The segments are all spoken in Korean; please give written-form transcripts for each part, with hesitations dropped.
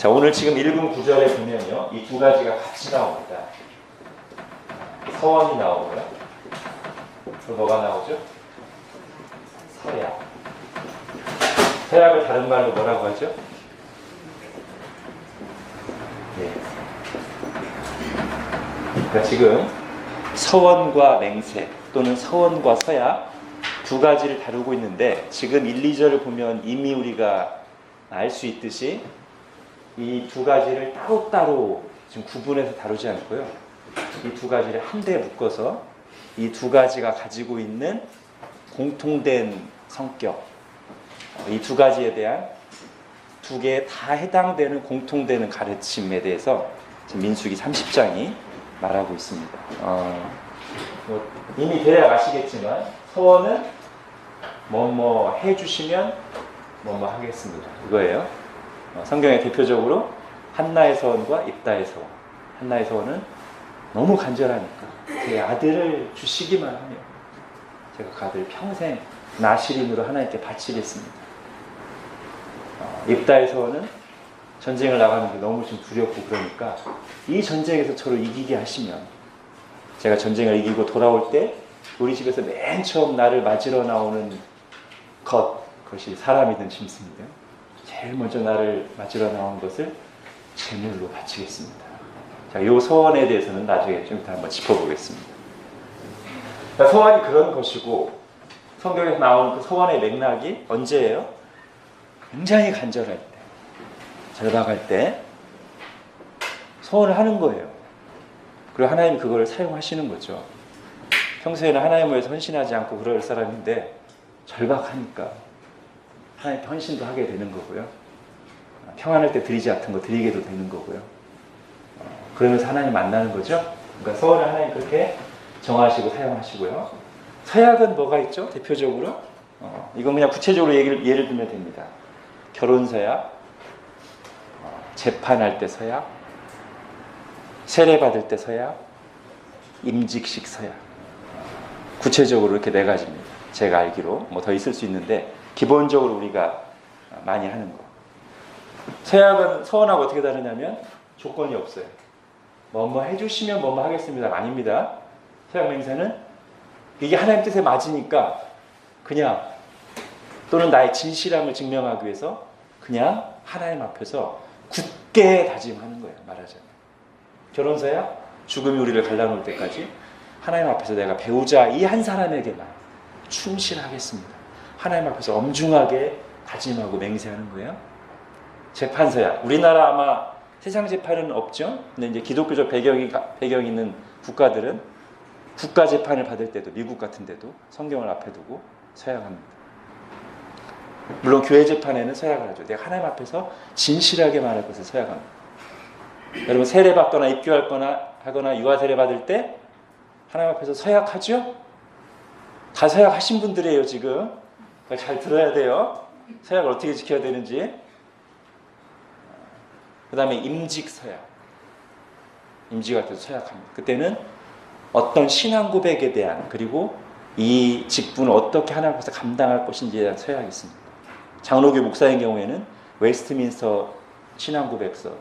자, 오늘 지금 읽은 구절에 보면요, 이 두 가지가 같이 나옵니다. 서원이 나오고요. 또 뭐가 나오죠? 서약. 서약을 다른 말로 뭐라고 하죠? 예. 그러니까 지금 서원과 맹세 또는 서원과 서약 두 가지를 다루고 있는데, 지금 1, 2절을 보면 이미 우리가 알 수 있듯이 이 두 가지를 따로따로 지금 구분해서 다루지 않고요, 이 두 가지를 한데 묶어서 이 두 가지가 가지고 있는 공통된 성격, 이 두 가지에 대한 두 개에 다 해당되는 공통되는 가르침에 대해서 지금 민수기 30장이 말하고 있습니다. 이미 대략 아시겠지만 서원은 뭐뭐 해주시면 뭐뭐 하겠습니다, 이거예요. 성경에 대표적으로 한나의 서원과 입다의 서원. 한나의 서원은 너무 간절하니까 제 아들을 주시기만 하면 제가 그 아들을 평생 나시린으로 하나님께 바치겠습니다. 입다의 서원은 전쟁을 나가는 게 너무 좀 두렵고 그러니까 이 전쟁에서 저를 이기게 하시면 제가 전쟁을 이기고 돌아올 때 우리 집에서 맨 처음 나를 맞으러 나오는 그것이 사람이든 짐승이든 제일 먼저 나를 맞으러 나온 것을 제물로 바치겠습니다. 자, 이 서원에 대해서는 나중에 좀 이따 한번 짚어보겠습니다. 그러니까 서원이 그런 것이고, 성경에서 나오는 그 서원의 맥락이 언제예요? 굉장히 간절할 때, 절박할 때 서원을 하는 거예요. 그리고 하나님이 그걸 사용하시는 거죠. 평소에는 하나님을 위해서 헌신하지 않고 그럴 사람인데 절박하니까 하나님 헌신도 하게 되는 거고요. 평안할 때 드리지 않던 거 드리게도 되는 거고요. 그러면서 하나님 만나는 거죠. 그러니까 서원을 하나님 그렇게 정하시고 사용하시고요. 서약은 뭐가 있죠? 대표적으로 이건 그냥 구체적으로 예를 들면 됩니다. 결혼 서약, 재판할 때 서약, 세례 받을 때 서약, 임직식 서약. 구체적으로 이렇게 네 가지입니다. 제가 알기로 뭐 더 있을 수 있는데 기본적으로 우리가 많이 하는 거. 서약은 서원하고 어떻게 다르냐면 조건이 없어요. 뭐뭐 해주시면 뭐뭐 하겠습니다. 아닙니다. 서약 맹세는 이게 하나님 뜻에 맞으니까 그냥, 또는 나의 진실함을 증명하기 위해서 그냥 하나님 앞에서 굳게 다짐하는 거예요. 말하자면 결혼 서약, 죽음이 우리를 갈라놓을 때까지 하나님 앞에서 내가 배우자 이 한 사람에게만 충실하겠습니다. 하나님 앞에서 엄중하게 다짐하고 맹세하는 거예요. 재판서약, 우리나라 아마 세상 재판은 없죠. 근데 이제 기독교적 배경이 있는 국가들은 국가 재판을 받을 때도, 미국 같은 데도 성경을 앞에 두고 서약합니다. 물론 교회 재판에는 서약을 하죠. 내가 하나님 앞에서 진실하게 말할 것을 서약합니다. 여러분 세례 받거나 입교하거나 유아 세례 받을 때 하나님 앞에서 서약하죠? 다 서약하신 분들이에요 지금. 잘 들어야 돼요. 서약을 어떻게 지켜야 되는지. 그 다음에 임직 서약. 임직할 때도 서약합니다. 그때는 어떤 신앙 고백에 대한, 그리고 이 직분을 어떻게 하나님 앞에서 감당할 것인지에 대한 서약이 있습니다. 장로교 목사인 경우에는 웨스트민스터 신앙 고백서를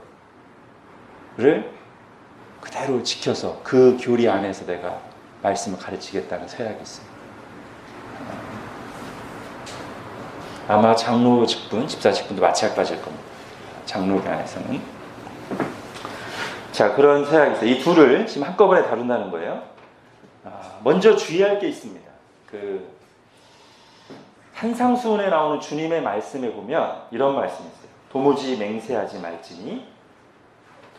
그대로 지켜서 그 교리 안에서 내가 말씀을 가르치겠다는 서약이 있습니다. 아마 장로 직분, 집사 직분도 마찬가지일 겁니다. 장로교 안에서는. 자, 그런 서약이 있어요. 이 둘을 지금 한꺼번에 다룬다는 거예요. 먼저 주의할 게 있습니다. 산상수훈에 나오는 주님의 말씀에 보면 이런 말씀이 있어요. 도무지 맹세하지 말지니,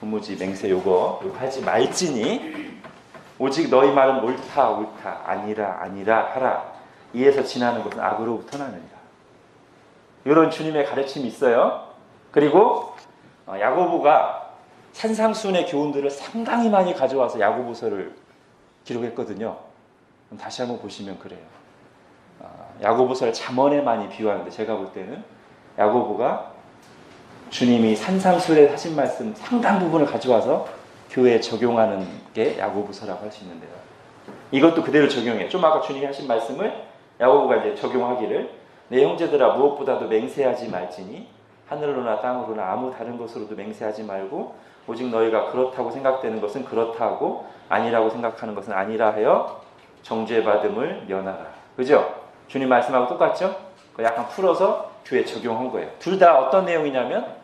도무지 맹세 요거 하지 말지니, 오직 너희 말은 옳다 아니라 하라. 이에서 지나는 것은 악으로부터 나느니라. 이런 주님의 가르침이 있어요. 그리고 야고보가 산상수훈의 교훈들을 상당히 많이 가져와서 야고보서를 기록했거든요. 그럼 다시 한번 보시면 그래요. 야고보서를 잠언에 많이 비유하는데 제가 볼 때는 야고보가 주님이 산상수훈에 하신 말씀 상당 부분을 가져와서 교회에 적용하는 게 야고보서라고 할 수 있는데요. 이것도 그대로 적용해요. 좀 아까 주님이 하신 말씀을 야고보가 이제 적용하기를, 내 형제들아 무엇보다도 맹세하지 말지니 하늘로나 땅으로나 아무 다른 것으로도 맹세하지 말고 오직 너희가 그렇다고 생각되는 것은 그렇다 하고 아니라고 생각하는 것은 아니라 하여 정죄받음을 면하라. 그죠? 주님 말씀하고 똑같죠? 약간 풀어서 교회에 적용한 거예요. 둘 다 어떤 내용이냐면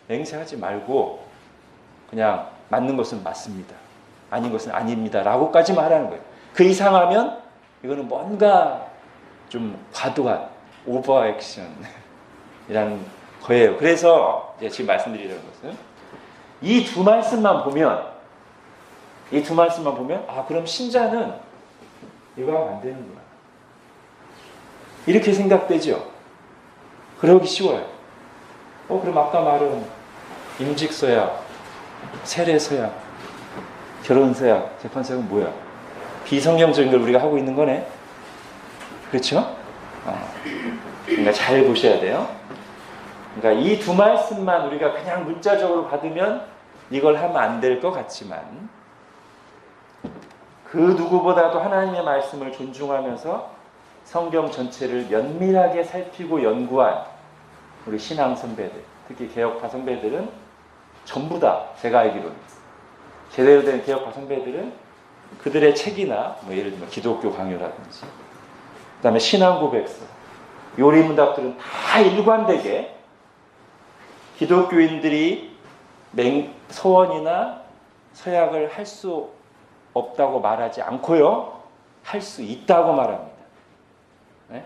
맹세하지 말고 그냥 맞는 것은 맞습니다. 아닌 것은 아닙니다. 라고까지 말하는 거예요. 그 이상하면 이거는 뭔가 좀 과도한 오버 액션이라는 거예요. 그래서 지금 말씀드리려는 것은 이 두 말씀만 보면 그럼 신자는 이거 하면 안 되는구나. 이렇게 생각되죠. 그러기 쉬워요. 그럼 아까 말한 임직서약, 세례서약, 결혼서약, 재판서약은 뭐야? 비성경적인 걸 우리가 하고 있는 거네. 그렇죠? 그러니까 잘 보셔야 돼요. 그러니까 이 두 말씀만 우리가 그냥 문자적으로 받으면 이걸 하면 안 될 것 같지만 그 누구보다도 하나님의 말씀을 존중하면서 성경 전체를 면밀하게 살피고 연구한 우리 신앙 선배들, 특히 개혁파 선배들은 전부 다 제가 알기로는 제대로 된 개혁파 선배들은 그들의 책이나 예를 들면 기독교 강요라든지 그 다음에 신앙 고백서, 요리문답들은 다 일관되게 기독교인들이 서원이나 서약을 할 수 없다고 말하지 않고요. 할 수 있다고 말합니다. 네?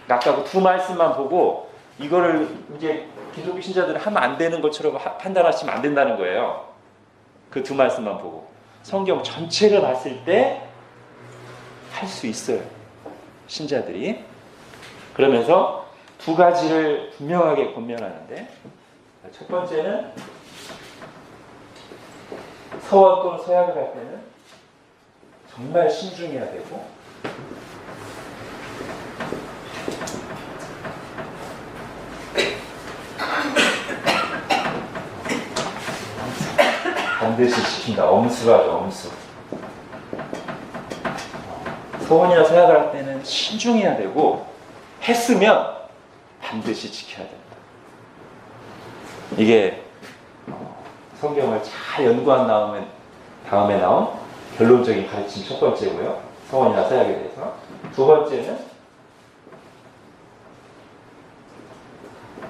아까 그 두 말씀만 보고 이거를 이제 기독교 신자들은 하면 안 되는 것처럼 판단하시면 안 된다는 거예요. 그 두 말씀만 보고. 성경 전체를 봤을 때 할 수 있어요. 신자들이. 그러면서 두 가지를 분명하게 권면하는데 첫 번째는 서원 또는 서약을 할 때는 정말 신중해야 되고 반드시 지킨다. 엄수라죠. 엄수. 서원이나 서약을 할 때는 신중해야 되고 했으면 반드시 지켜야 된다. 이게 성경을 잘 연구한 다음에 나온 결론적인 가르침 첫 번째고요. 서원이나 서약에 대해서. 두 번째는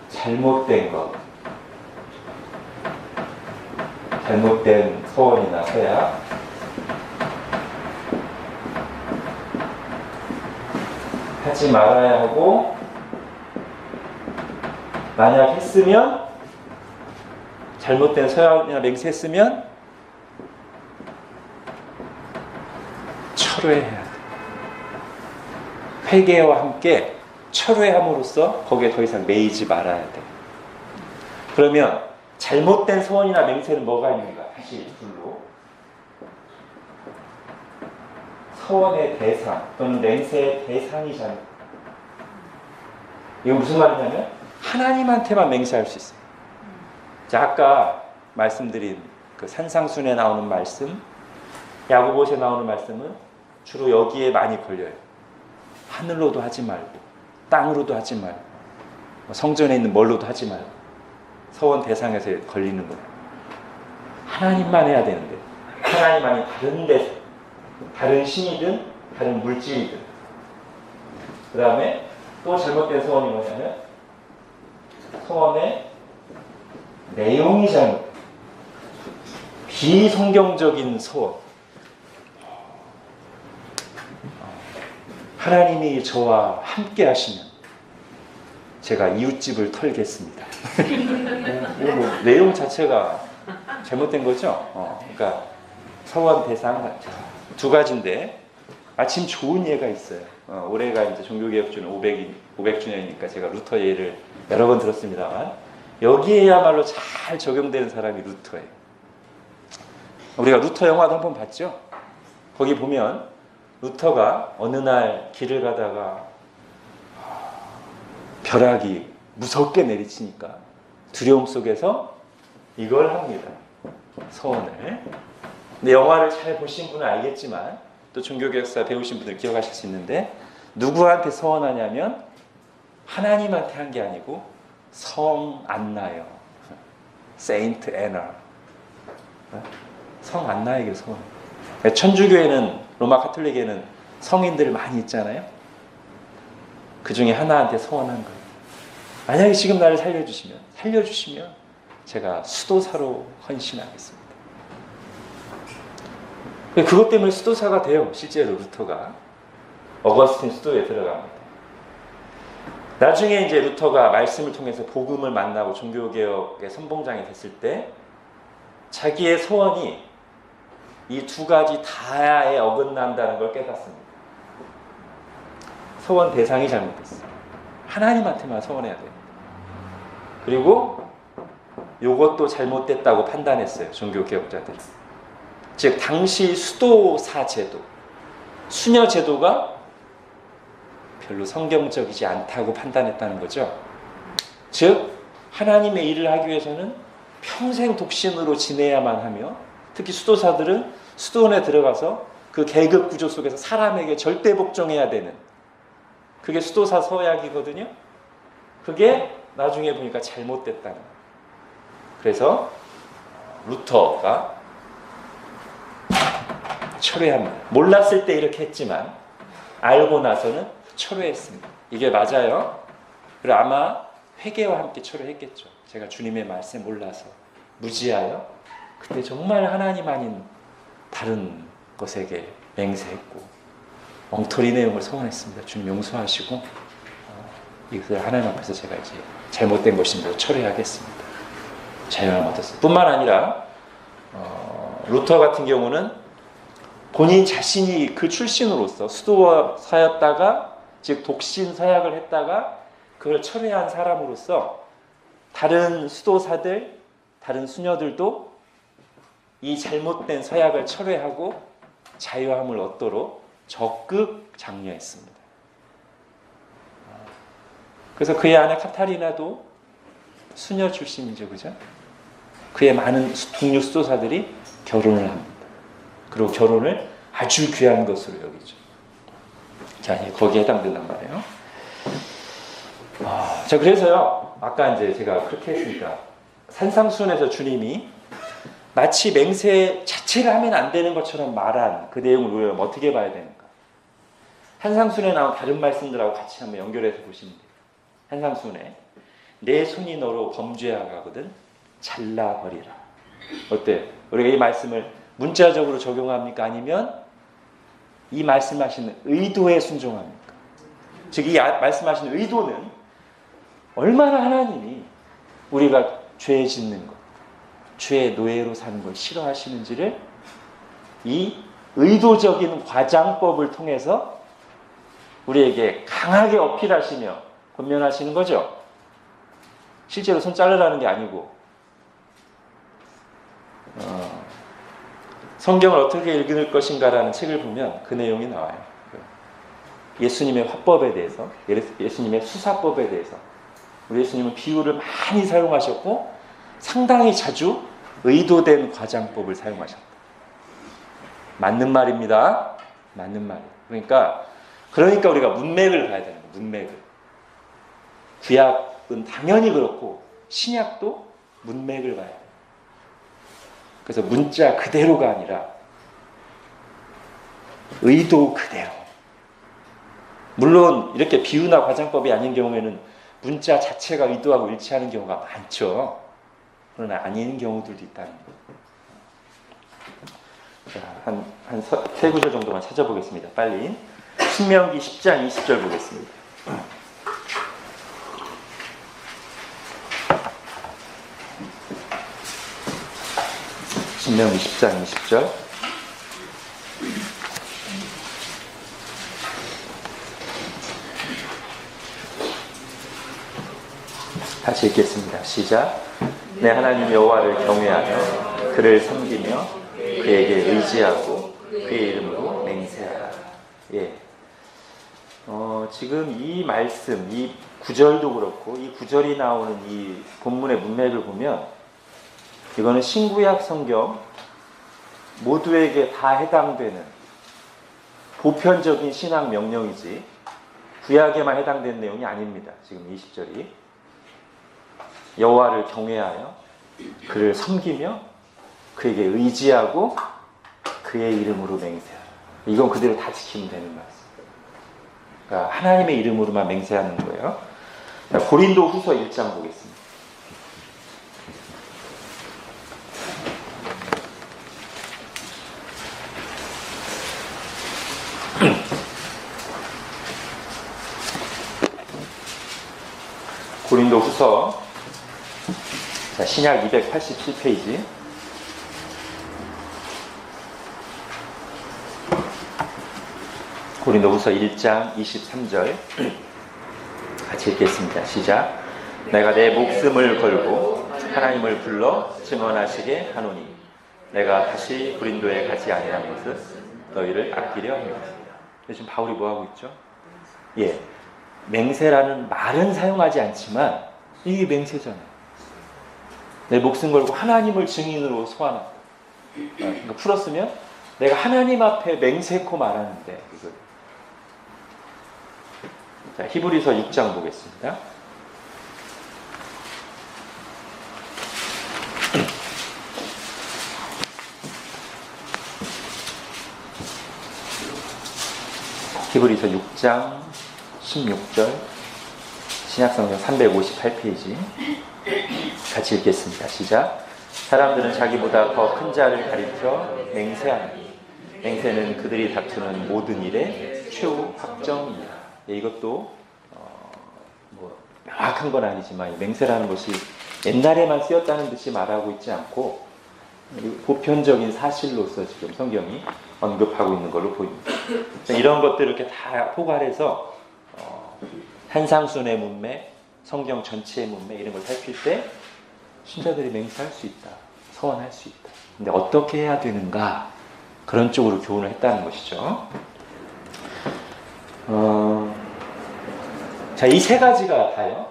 잘못된 것. 잘못된 서원이나 서약. 하지 말아야 하고 만약 했으면 잘못된 서약이나 맹세했으면 철회해야 돼. 회개와 함께 철회함으로써 거기에 더 이상 매이지 말아야 돼. 그러면 잘못된 서원이나 맹세는 뭐가 있는가? 다시 둘로. 서원의 대상 또는 맹세의 대상이잖아요. 이거 무슨 말이냐면 하나님한테만 맹세할 수 있어요. 자, 아까 말씀드린 그 산상순에 나오는 말씀, 야고보서에 나오는 말씀은 주로 여기에 많이 걸려요. 하늘로도 하지 말고 땅으로도 하지 말고 성전에 있는 뭘로도 하지 말고 서원 대상에서 걸리는 거예요. 하나님만 해야 되는데 하나님 아닌 다른 데서 다른 신이든 다른 물질이든 그 다음에 또 잘못된 서원이 뭐냐면 서원의 내용이 잘못 비성경적인 서원. 하나님이 저와 함께 하시면 제가 이웃집을 털겠습니다. 뭐 내용 자체가 잘못된 거죠. 그러니까 서원 대상 두 가지인데 마침 좋은 예가 있어요. 올해가 이제 종교개혁주는 500주년이니까 제가 루터 예를 여러 번 들었습니다만 여기에야말로 잘 적용되는 사람이 루터예요. 우리가 루터 영화도 한번 봤죠? 거기 보면 루터가 어느 날 길을 가다가 벼락이 무섭게 내리치니까 두려움 속에서 이걸 합니다. 서원을. 근데 영화를 잘 보신 분은 알겠지만 또 종교개혁사 배우신 분들 기억하실 수 있는데 누구한테 서원하냐면 하나님한테 한 게 아니고 성 안나요. 세인트 애나. 성 안나에게 소원. 천주교에는, 로마 카톨릭에는 성인들 많이 있잖아요. 그 중에 하나한테 소원한 거예요. 만약에 지금 나를 살려주시면 제가 수도사로 헌신하겠습니다. 그것 때문에 수도사가 돼요. 실제로 루터가 어거스틴 수도에 들어갑니다. 나중에 이제 루터가 말씀을 통해서 복음을 만나고 종교개혁의 선봉장이 됐을 때 자기의 소원이 이 두 가지 다에 어긋난다는 걸 깨닫습니다. 소원 대상이 잘못됐어요. 하나님한테만 소원해야 돼요. 그리고 이것도 잘못됐다고 판단했어요. 종교개혁자들이. 즉 당시 수도사 제도, 수녀 제도가 별로 성경적이지 않다고 판단했다는 거죠. 즉 하나님의 일을 하기 위해서는 평생 독신으로 지내야만 하며, 특히 수도사들은 수도원에 들어가서 그 계급 구조 속에서 사람에게 절대 복종해야 되는, 그게 수도사 서약이거든요. 그게 나중에 보니까 잘못됐다는 거예요. 그래서 루터가 철회합니다. 몰랐을 때 이렇게 했지만 알고 나서는 철회했습니다. 이게 맞아요. 그리고 아마 회개와 함께 철회했겠죠. 제가 주님의 말씀 몰라서 무지하여 그때 정말 하나님 아닌 다른 것에게 맹세했고 엉터리 내용을 소원했습니다. 주님 용서하시고 이것을 하나님 앞에서 제가 이제 잘못된 것입니다. 철회하겠습니다. 자유함을 얻었어요. 뿐만 아니라 루터 같은 경우는 본인 자신이 그 출신으로서 수도사였다가, 즉 독신 서약을 했다가 그걸 철회한 사람으로서 다른 수도사들, 다른 수녀들도 이 잘못된 서약을 철회하고 자유함을 얻도록 적극 장려했습니다. 그래서 그의 아내 카타리나도 수녀 출신이죠, 그죠? 그의 많은 동료 수도사들이 결혼을 합니다. 그리고 결혼을 아주 귀한 것으로 여기죠. 자, 거기에 해당된단 말이에요. 자, 그래서요, 아까 이제 제가 그렇게 했으니까 산상수훈에서 주님이 마치 맹세 자체를 하면 안 되는 것처럼 말한 그 내용을 우리가 어떻게 봐야 되는가? 산상수훈에 나온 다른 말씀들하고 같이 한번 연결해서 보시면 돼요. 산상수훈에 내 손이 너로 범죄하거든 잘라버리라. 어때요? 우리가 이 말씀을 문자적으로 적용합니까? 아니면 이 말씀하시는 의도에 순종합니까? 즉 이 말씀하시는 의도는 얼마나 하나님이 우리가 죄 짓는 것, 죄의 노예로 사는 걸 싫어하시는지를 이 의도적인 과장법을 통해서 우리에게 강하게 어필하시며 권면하시는 거죠. 실제로 손 자르라는 게 아니고 성경을 어떻게 읽을 것인가라는 책을 보면 그 내용이 나와요. 예수님의 화법에 대해서, 예수님의 수사법에 대해서 우리 예수님은 비유를 많이 사용하셨고 상당히 자주 의도된 과장법을 사용하셨다. 맞는 말입니다. 맞는 말이에요. 그러니까 우리가 문맥을 봐야 되는 거예요. 문맥을. 구약은 당연히 그렇고 신약도 문맥을 봐야 돼요. 그래서 문자 그대로가 아니라 의도 그대로. 물론 이렇게 비유나 과장법이 아닌 경우에는 문자 자체가 의도하고 일치하는 경우가 많죠. 그러나 아닌 경우들도 있다는 거예요. 한 세 구절 정도만 찾아보겠습니다. 빨리. 신명기 10장 20절 보겠습니다. 신명기 10장 20절. 다시 읽겠습니다. 시작. 내 하나님 여호와를 경외하며 그를 섬기며 그에게 의지하고 그의 이름으로 맹세하라. 예. 지금 이 말씀, 이 구절도 그렇고 이 구절이 나오는 이 본문의 문맥을 보면 이거는 신구약 성경 모두에게 다 해당되는 보편적인 신앙 명령이지 구약에만 해당되는 내용이 아닙니다. 지금 20절이. 여호와를 경외하여 그를 섬기며 그에게 의지하고 그의 이름으로 맹세하라. 이건 그대로 다 지키면 되는 말씀. 그러니까 하나님의 이름으로만 맹세하는 거예요. 고린도 후서 1장 보겠습니다. 고린도 후서 신약 287페이지. 고린도 후서 1장 23절 같이 읽겠습니다. 시작. 내가 내 목숨을 걸고 하나님을 불러 증언하시게 하노니 내가 다시 고린도에 가지 아니하는 것은 너희를 아끼려 합니다. 지금 바울이 뭐하고 있죠? 예, 맹세라는 말은 사용하지 않지만 이게 맹세잖아요. 내 목숨 걸고 하나님을 증인으로 소환한다. 그러니까 풀었으면 내가 하나님 앞에 맹세코 말하는데 이거. 자, 히브리서 6장 보겠습니다. 히브리서 6장 16절 신약성경 358페이지 같이 읽겠습니다. 시작. 사람들은 자기보다 더 큰 자를 가리켜 맹세하니 맹세는 그들이 다투는 모든 일의 최후 확정이다. 이것도 뭐 명확한 건 아니지만 맹세라는 것이 옛날에만 쓰였다는 듯이 말하고 있지 않고 보편적인 사실로서 지금 성경이 언급하고 있는 걸로 보입니다. 이런 것들을 이렇게 다 포괄해서 한상순의 문맥, 성경 전체의 문맥 이런 걸 살필 때 신자들이 맹세할 수 있다, 서원할 수 있다. 근데 어떻게 해야 되는가? 그런 쪽으로 교훈을 했다는 것이죠. 자, 이 세 가지가 다요.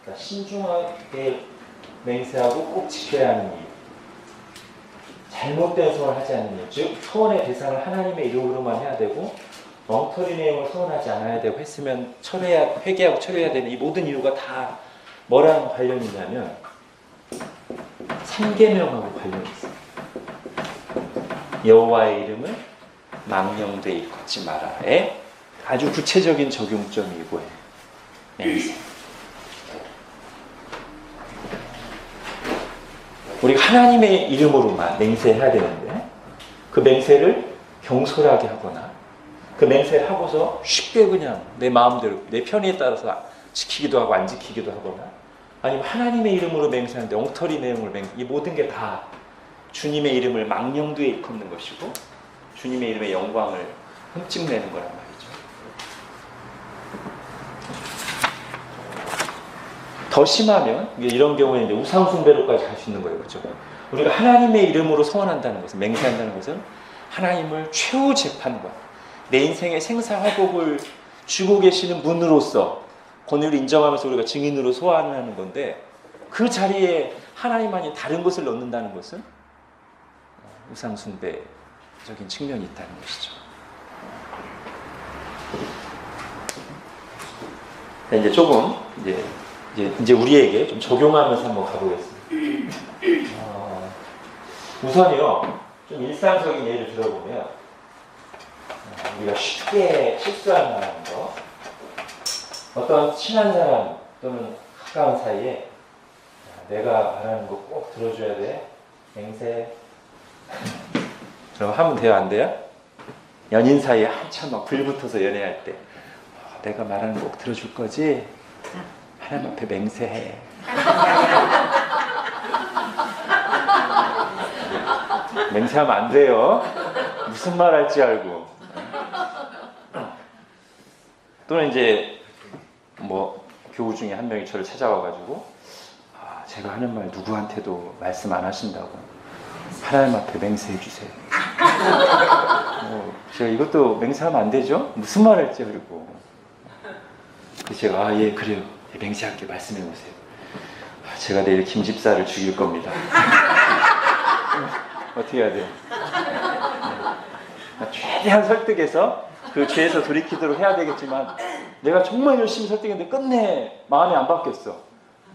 그러니까 신중하게 맹세하고 꼭 지켜야 하는 일. 잘못된 소원을 하지 않는 일. 즉, 소원의 대상을 하나님의 이름으로만 해야 되고 엉터리 내용을 소원하지 않아야 되고 했으면 회개하고 철회해야 되는 이 모든 이유가 다 뭐랑 관련이 있냐면 3계명하고 관련이 있어요. 여호와의 이름을 망령되이 일컫지 마라의 아주 구체적인 적용점이 이거예요. 맹세. 우리가 하나님의 이름으로만 맹세해야 되는데 그 맹세를 경솔하게 하거나 그 맹세를 하고서 쉽게 그냥 내 마음대로 내 편의에 따라서 지키기도 하고 안 지키기도 하거나 아니면 하나님의 이름으로 맹세하는데 엉터리 내용을 이 모든 게 다 주님의 이름을 망령되이 일컫는 것이고 주님의 이름의 영광을 흠집내는 거란 말이죠. 더 심하면 이런 경우에 이제 우상숭배로까지 갈 수 있는 거예요. 그렇죠? 우리가 하나님의 이름으로 소원한다는 것은 맹세한다는 것은 하나님을 최후 재판관, 내 인생의 생사화복을 주고 계시는 분으로서 권위를 인정하면서 우리가 증인으로 소환하는 건데 그 자리에 하나님 아닌 다른 것을 넣는다는 것은 우상숭배적인 측면이 있다는 것이죠. 이제 조금 이제 우리에게 좀 적용하면서 한번 가보겠습니다. 우선요, 좀 일상적인 예를 들어보면 우리가 쉽게 실수하는 거, 어떤 친한 사람 또는 가까운 사이에 내가 말하는 거 꼭 들어줘야 돼. 맹세. 그럼 하면 돼요, 안 돼요? 연인 사이에 한참 막 불붙어서 연애할 때 내가 말하는 거 꼭 들어줄 거지? 하나님 앞에 맹세해. 맹세하면 안 돼요. 무슨 말 할지 알고. 또는 이제 뭐 교우 중에 한 명이 저를 찾아와가지고 제가 하는 말 누구한테도 말씀 안 하신다고 하나님 앞에 맹세해 주세요. 제가 이것도 맹세하면 안 되죠? 무슨 말 할지 알고. 그래서 제가 예 그래요. 맹세할게 말씀해 보세요. 제가 내일 김 집사를 죽일 겁니다. 어떻게 해야 돼요? 최대한 설득해서 그 죄에서 돌이키도록 해야 되겠지만 내가 정말 열심히 설득했는데 끝내 마음이 안 바뀌었어.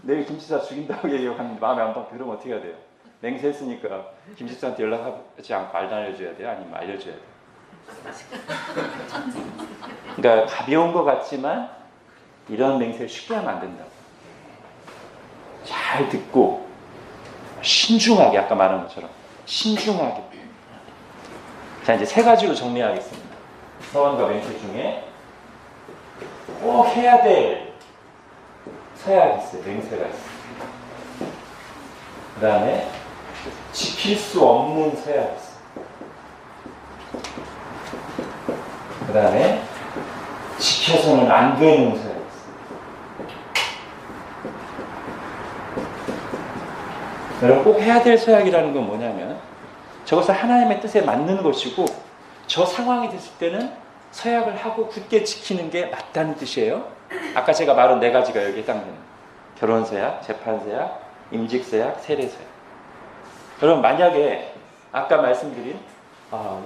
내일 김지사 죽인다고 얘기하면 마음에 안 받고 그러면 어떻게 해야 돼요? 맹세했으니까 김지사한테 연락하지 않고 안 알려줘야 돼요? 아니면 알려줘야 돼요? 그러니까 가벼운 것 같지만 이런 맹세를 쉽게 하면 안 된다고. 잘 듣고 신중하게, 아까 말한 것처럼 신중하게. 자, 이제 세 가지로 정리하겠습니다. 서원과 맹세 중에 꼭 해야 될 서약이 있어요. 맹세가 있어요. 그 다음에 지킬 수 없는 서약이 있어요. 그 다음에 지켜서는 안 되는 서약이 있어요. 여러분, 꼭 해야 될 서약이라는 건 뭐냐면 저것을 하나님의 뜻에 맞는 것이고 저 상황이 됐을 때는 서약을 하고 굳게 지키는 게 맞다는 뜻이에요. 아까 제가 말한 네 가지가 여기에 해당되는 결혼서약, 재판서약, 임직서약, 세례서약. 여러분, 만약에 아까 말씀드린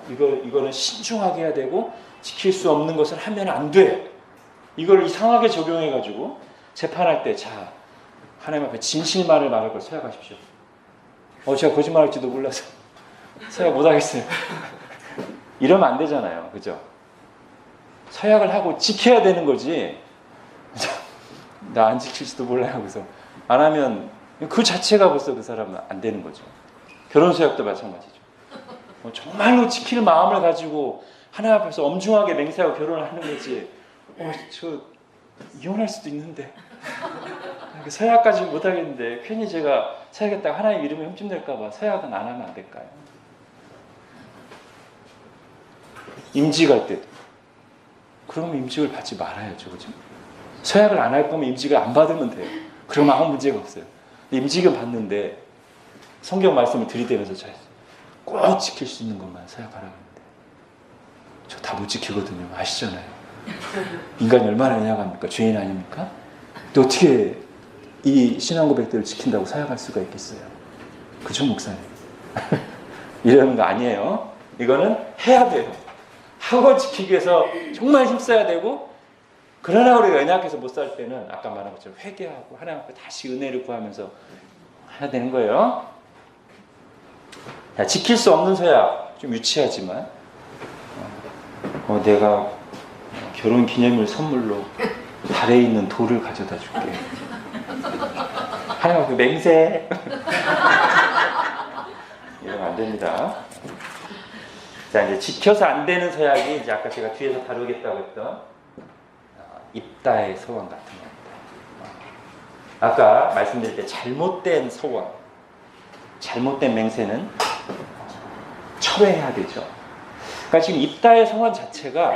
이거는 신중하게 해야 되고 지킬 수 없는 것을 하면 안 돼. 이걸 이상하게 적용해가지고 재판할 때 자, 하나님 앞에 진실만을 말할 걸 서약하십시오. 제가 거짓말할지도 몰라서 서약 못하겠어요. 이러면 안 되잖아요. 그죠? 서약을 하고 지켜야 되는 거지. 나 안 지킬지도 몰라요. 그래서 안 하면 그 자체가 벌써 그 사람은 안 되는 거죠. 결혼서약도 마찬가지죠. 정말로 지킬 마음을 가지고 하나님 앞에서 엄중하게 맹세하고 결혼을 하는 거지. 저 이혼할 수도 있는데 서약까지 못하겠는데 괜히 제가 서약했다가 하나님 이름에 흠집낼까 봐 서약은 안 하면 안 될까요? 임직할 때도 그러면 임직을 받지 말아야죠. 그죠? 서약을 안 할 거면 임직을 안 받으면 돼요. 그러면 아무 문제가 없어요. 임직은 받는데 성경 말씀을 들이대면서 꼭 지킬 수 있는 것만 서약하라고 하는데 저 다 못 지키거든요. 아시잖아요. 인간이 얼마나 연약합니까? 죄인 아닙니까? 또 어떻게 이 신앙 고백들을 지킨다고 서약할 수가 있겠어요? 그죠, 목사님? 이러는 거 아니에요. 이거는 해야 돼요. 하고 지키기 위해서 정말 힘써야 되고, 그러나 우리가 연약해서 못 살 때는 아까 말한 것처럼 회개하고 하나님 앞에 다시 은혜를 구하면서 해야 되는 거예요. 자, 지킬 수 없는 서약, 좀 유치하지만 내가 결혼 기념일 선물로 달에 있는 돌을 가져다 줄게. 하나님 앞에 맹세. 이러면 안 됩니다. 자, 이제 지켜서 안 되는 서약이 이제 아까 제가 뒤에서 다루겠다고 했던 입다의 서원 같은 겁니다. 아까 말씀드릴 때 잘못된 서원, 잘못된 맹세는 철회해야 되죠. 그러니까 지금 입다의 서원 자체가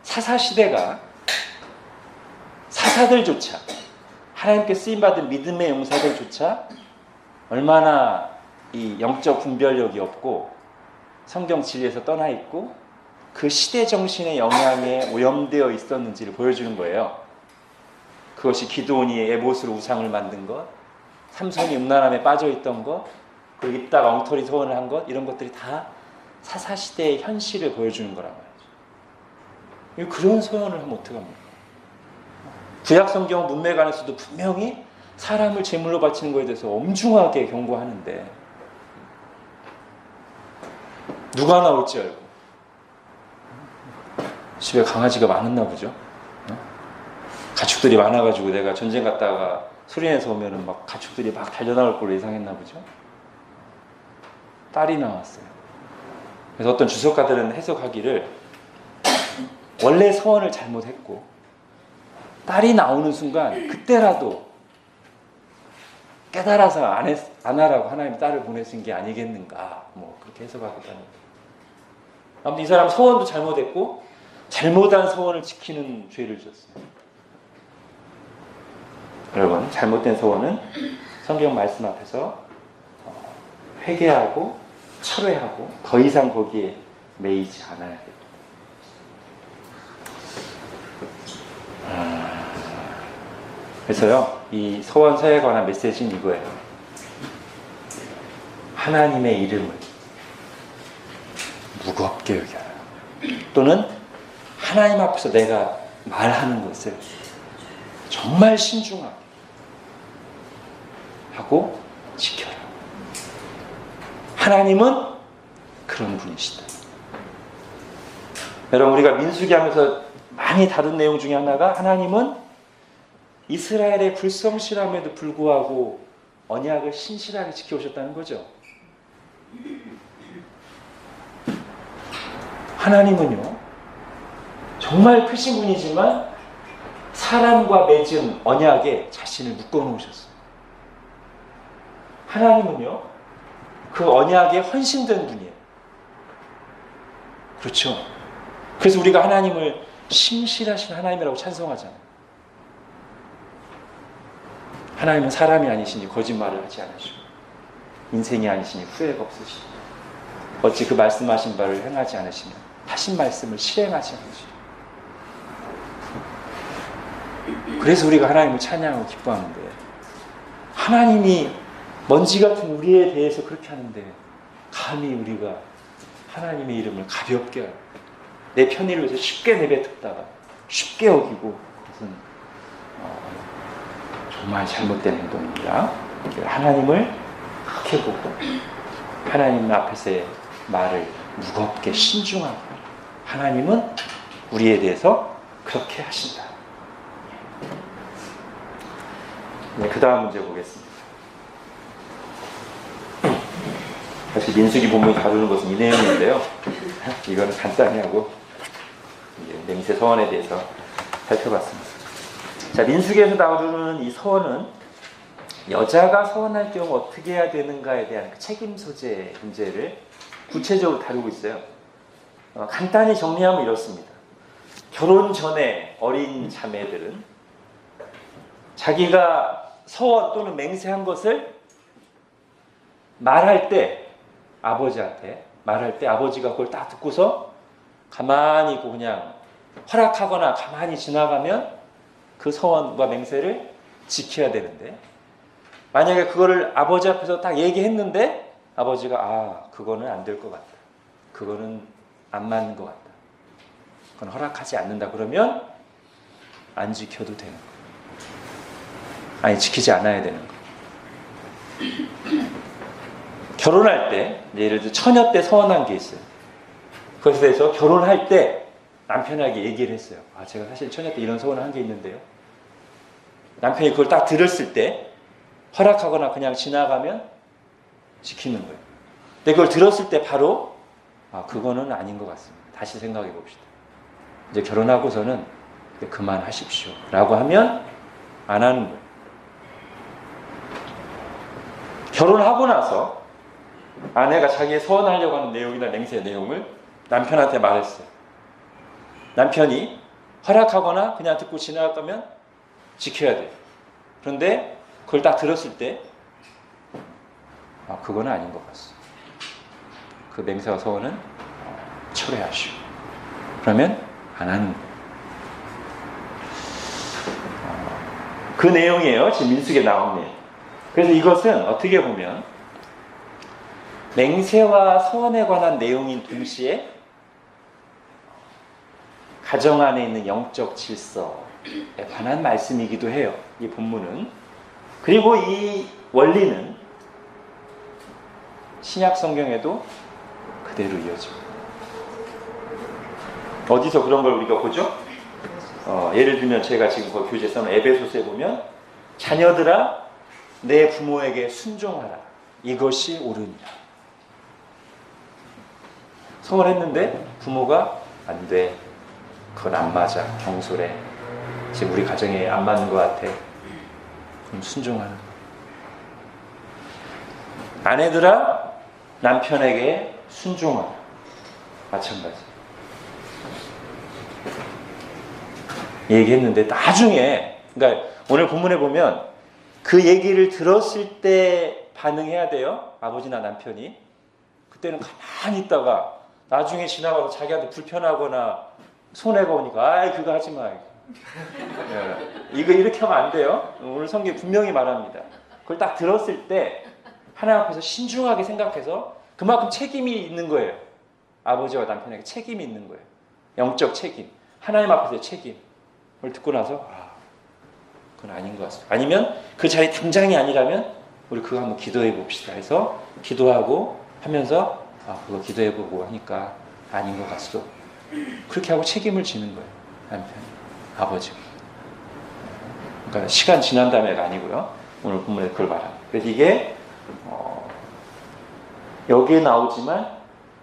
사사시대가 사사들조차, 하나님께 쓰임받은 믿음의 용사들조차 얼마나 이 영적 분별력이 없고 성경 진리에서 떠나 있고 그 시대 정신의 영향에 오염되어 있었는지를 보여주는 거예요. 그것이 기드온이 에봇으로 우상을 만든 것, 삼손이 음란함에 빠져있던 것, 그리고 입다가 엉터리 소원을 한 것, 이런 것들이 다 사사시대의 현실을 보여주는 거란 말이죠. 그런 소원을 하면 어떡합니까? 구약성경 문맥안에서도 분명히 사람을 제물로 바치는 것에 대해서 엄중하게 경고하는데 누가 나올지 알고 집에 강아지가 많았나 보죠. 가축들이 많아가지고 내가 전쟁 갔다가 수리내서 오면은 막 가축들이 막 달려나올 걸로 예상했나 보죠. 딸이 나왔어요. 그래서 어떤 주석가들은 해석하기를 원래 서원을 잘못했고 딸이 나오는 순간 그때라도 깨달아서 안 하라고 하나님 딸을 보내신 게 아니겠는가, 뭐 그렇게 해석하기도 합니다. 아무튼 이 사람 서원도 잘못했고 잘못한 서원을 지키는 죄를 지었어요. 여러분, 잘못된 서원은 성경 말씀 앞에서 회개하고 철회하고 더 이상 거기에 매이지 않아야 됩니다. 그래서요, 이 서원 서약에 관한 메시지는 이거예요. 하나님의 이름을 무겁게 여겨라. 또는 하나님 앞에서 내가 말하는 것을 정말 신중하게 받고 지켜라. 하나님은 그런 분이시다. 여러분, 우리가 민수기 하면서 많이 다룬 내용 중에 하나가 하나님은 이스라엘의 불성실함에도 불구하고 언약을 신실하게 지켜오셨다는 거죠. 하나님은요, 정말 크신 분이지만 사람과 맺은 언약에 자신을 묶어놓으셨어요. 하나님은요, 그 언약에 헌신된 분이에요. 그렇죠? 그래서 우리가 하나님을 신실하신 하나님이라고 찬송하잖아요. 하나님은 사람이 아니시니 거짓말을 하지 않으시고 인생이 아니시니 후회가 없으시고 어찌 그 말씀하신 바를 행하지 않으시면 하신 말씀을 실행하지 않으시고. 그래서 우리가 하나님을 찬양하고 기뻐하는데, 하나님이 먼지 같은 우리에 대해서 그렇게 하는데 감히 우리가 하나님의 이름을 가볍게 하고 내 편의를 위해서 쉽게 내뱉었다가 쉽게 어기고, 그것은 정말 잘못된 행동입니다. 하나님을 크게 보고 하나님 앞에서의 말을 무겁게 신중하고, 하나님은 우리에 대해서 그렇게 하신다. 네, 그 다음 문제 보겠습니다. 사실 민수기 본문이 다루는 것은 이 내용인데요. 이거는 간단히 하고 맹세 서원에 대해서 살펴봤습니다. 자, 민수기에서 다루는 이 서원은 여자가 서원할 경우 어떻게 해야 되는가에 대한 그 책임 소재 문제를 구체적으로 다루고 있어요. 간단히 정리하면 이렇습니다. 결혼 전에 어린 자매들은 자기가 서원 또는 맹세한 것을 말할 때, 아버지한테 말할 때 아버지가 그걸 딱 듣고서 가만히 있고 그냥 허락하거나 가만히 지나가면 그 서원과 맹세를 지켜야 되는데, 만약에 그거를 아버지 앞에서 딱 얘기했는데 아버지가 그거는 안 될 것 같다, 그거는 안 맞는 것 같다, 그건 허락하지 않는다, 그러면 안 지켜도 되는 거예요. 아니, 지키지 않아야 되는 거예요. 결혼할 때, 예를 들어 처녀 때 서원한 게 있어요. 그것에 대해서 결혼할 때 남편에게 얘기를 했어요. 제가 사실 처녀 때 이런 서원을 한 게 있는데요. 남편이 그걸 딱 들었을 때 허락하거나 그냥 지나가면 지키는 거예요. 근데 그걸 들었을 때 바로 그거는 아닌 것 같습니다, 다시 생각해 봅시다, 이제 결혼하고서는 그만하십시오 라고 하면 안 하는 거예요. 결혼하고 나서 아내가 자기의 서원하려고 하는 내용이나 맹세의 내용을 남편한테 말했어요. 남편이 허락하거나 그냥 듣고 지나가면 지켜야 돼요. 그런데 그걸 딱 들었을 때 그건 아닌 것 같습니다, 그 맹세와 서원은 철회하시오, 그러면 안 하는 거예요. 그 내용이에요, 지금 민수기에 나온 내용. 그래서 이것은 어떻게 보면 맹세와 서원에 관한 내용인 동시에 가정 안에 있는 영적 질서에 관한 말씀이기도 해요, 이 본문은. 그리고 이 원리는 신약 성경에도 그대로 이어집니다. 어디서 그런 걸 우리가 보죠? 예를 들면 제가 지금 그 교재에 써놓은 에베소서에 보면 자녀들아 내 부모에게 순종하라, 이것이 옳으니라. 서원했는데 부모가 안 돼, 그건 안 맞아, 경솔해, 지금 우리 가정에 안 맞는 것 같아, 그럼 순종하는 거야. 아내들아 남편에게 순종하라, 마찬가지. 얘기했는데 나중에, 그러니까 오늘 본문에 보면 그 얘기를 들었을 때 반응해야 돼요, 아버지나 남편이. 그때는 가만히 있다가 나중에 지나가서 자기한테 불편하거나 손해가 오니까 그거 하지 마, 이거 이렇게 하면 안 돼요. 오늘 성경이 분명히 말합니다. 그걸 딱 들었을 때 하나님 앞에서 신중하게 생각해서 그만큼 책임이 있는 거예요. 아버지와 남편에게 책임이 있는 거예요. 영적 책임, 하나님 앞에서의 책임을 듣고 나서 그건 아닌 것 같습니다. 아니면 그 자리 당장이 아니라면 우리 그거 한번 기도해 봅시다 해서 기도하고 하면서 그거 기도해 보고 하니까 아닌 것 같소. 그렇게 하고 책임을 지는 거예요. 남편이, 아버지가. 그러니까 시간 지난 다음에가 아니고요. 오늘 본문에 그걸 말합니다. 그래서 이게 여기에 나오지만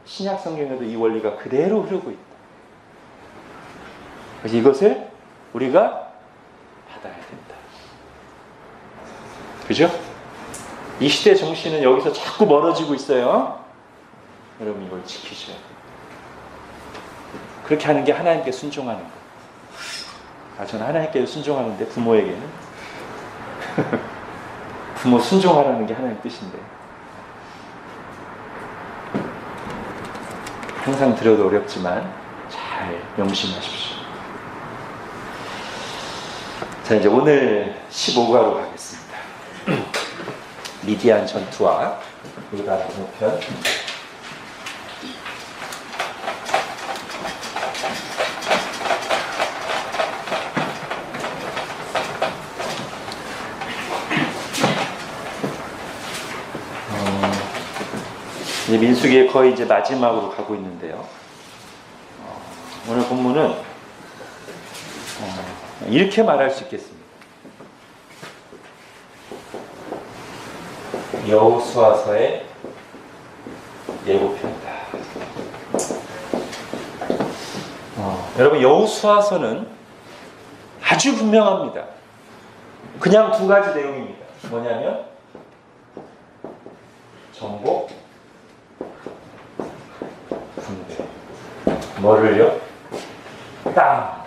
신약 성경에도 이 원리가 그대로 흐르고 있다. 그래서 이것을 우리가 받아야 된다. 그죠? 이 시대 정신은 여기서 자꾸 멀어지고 있어요. 여러분 이걸 지키셔야 돼요. 그렇게 하는 게 하나님께 순종하는 거예요. 저는 하나님께 순종하는데 부모에게는 부모 순종하라는 게 하나님 뜻인데 항상 들어도 어렵지만 잘 명심하십시오. 자, 이제 오늘 15가로 가겠습니다. 미디안 전투와 요단 동편. 이제 민수기의 거의 이제 마지막으로 가고 있는데요. 오늘 본문은 이렇게 말할 수 있겠습니다. 여호수아서의 예고편이다. 여러분 여호수아서는 아주 분명합니다. 그냥 두 가지 내용입니다. 뭐냐면 정복, 군대. 뭐를요? 땅.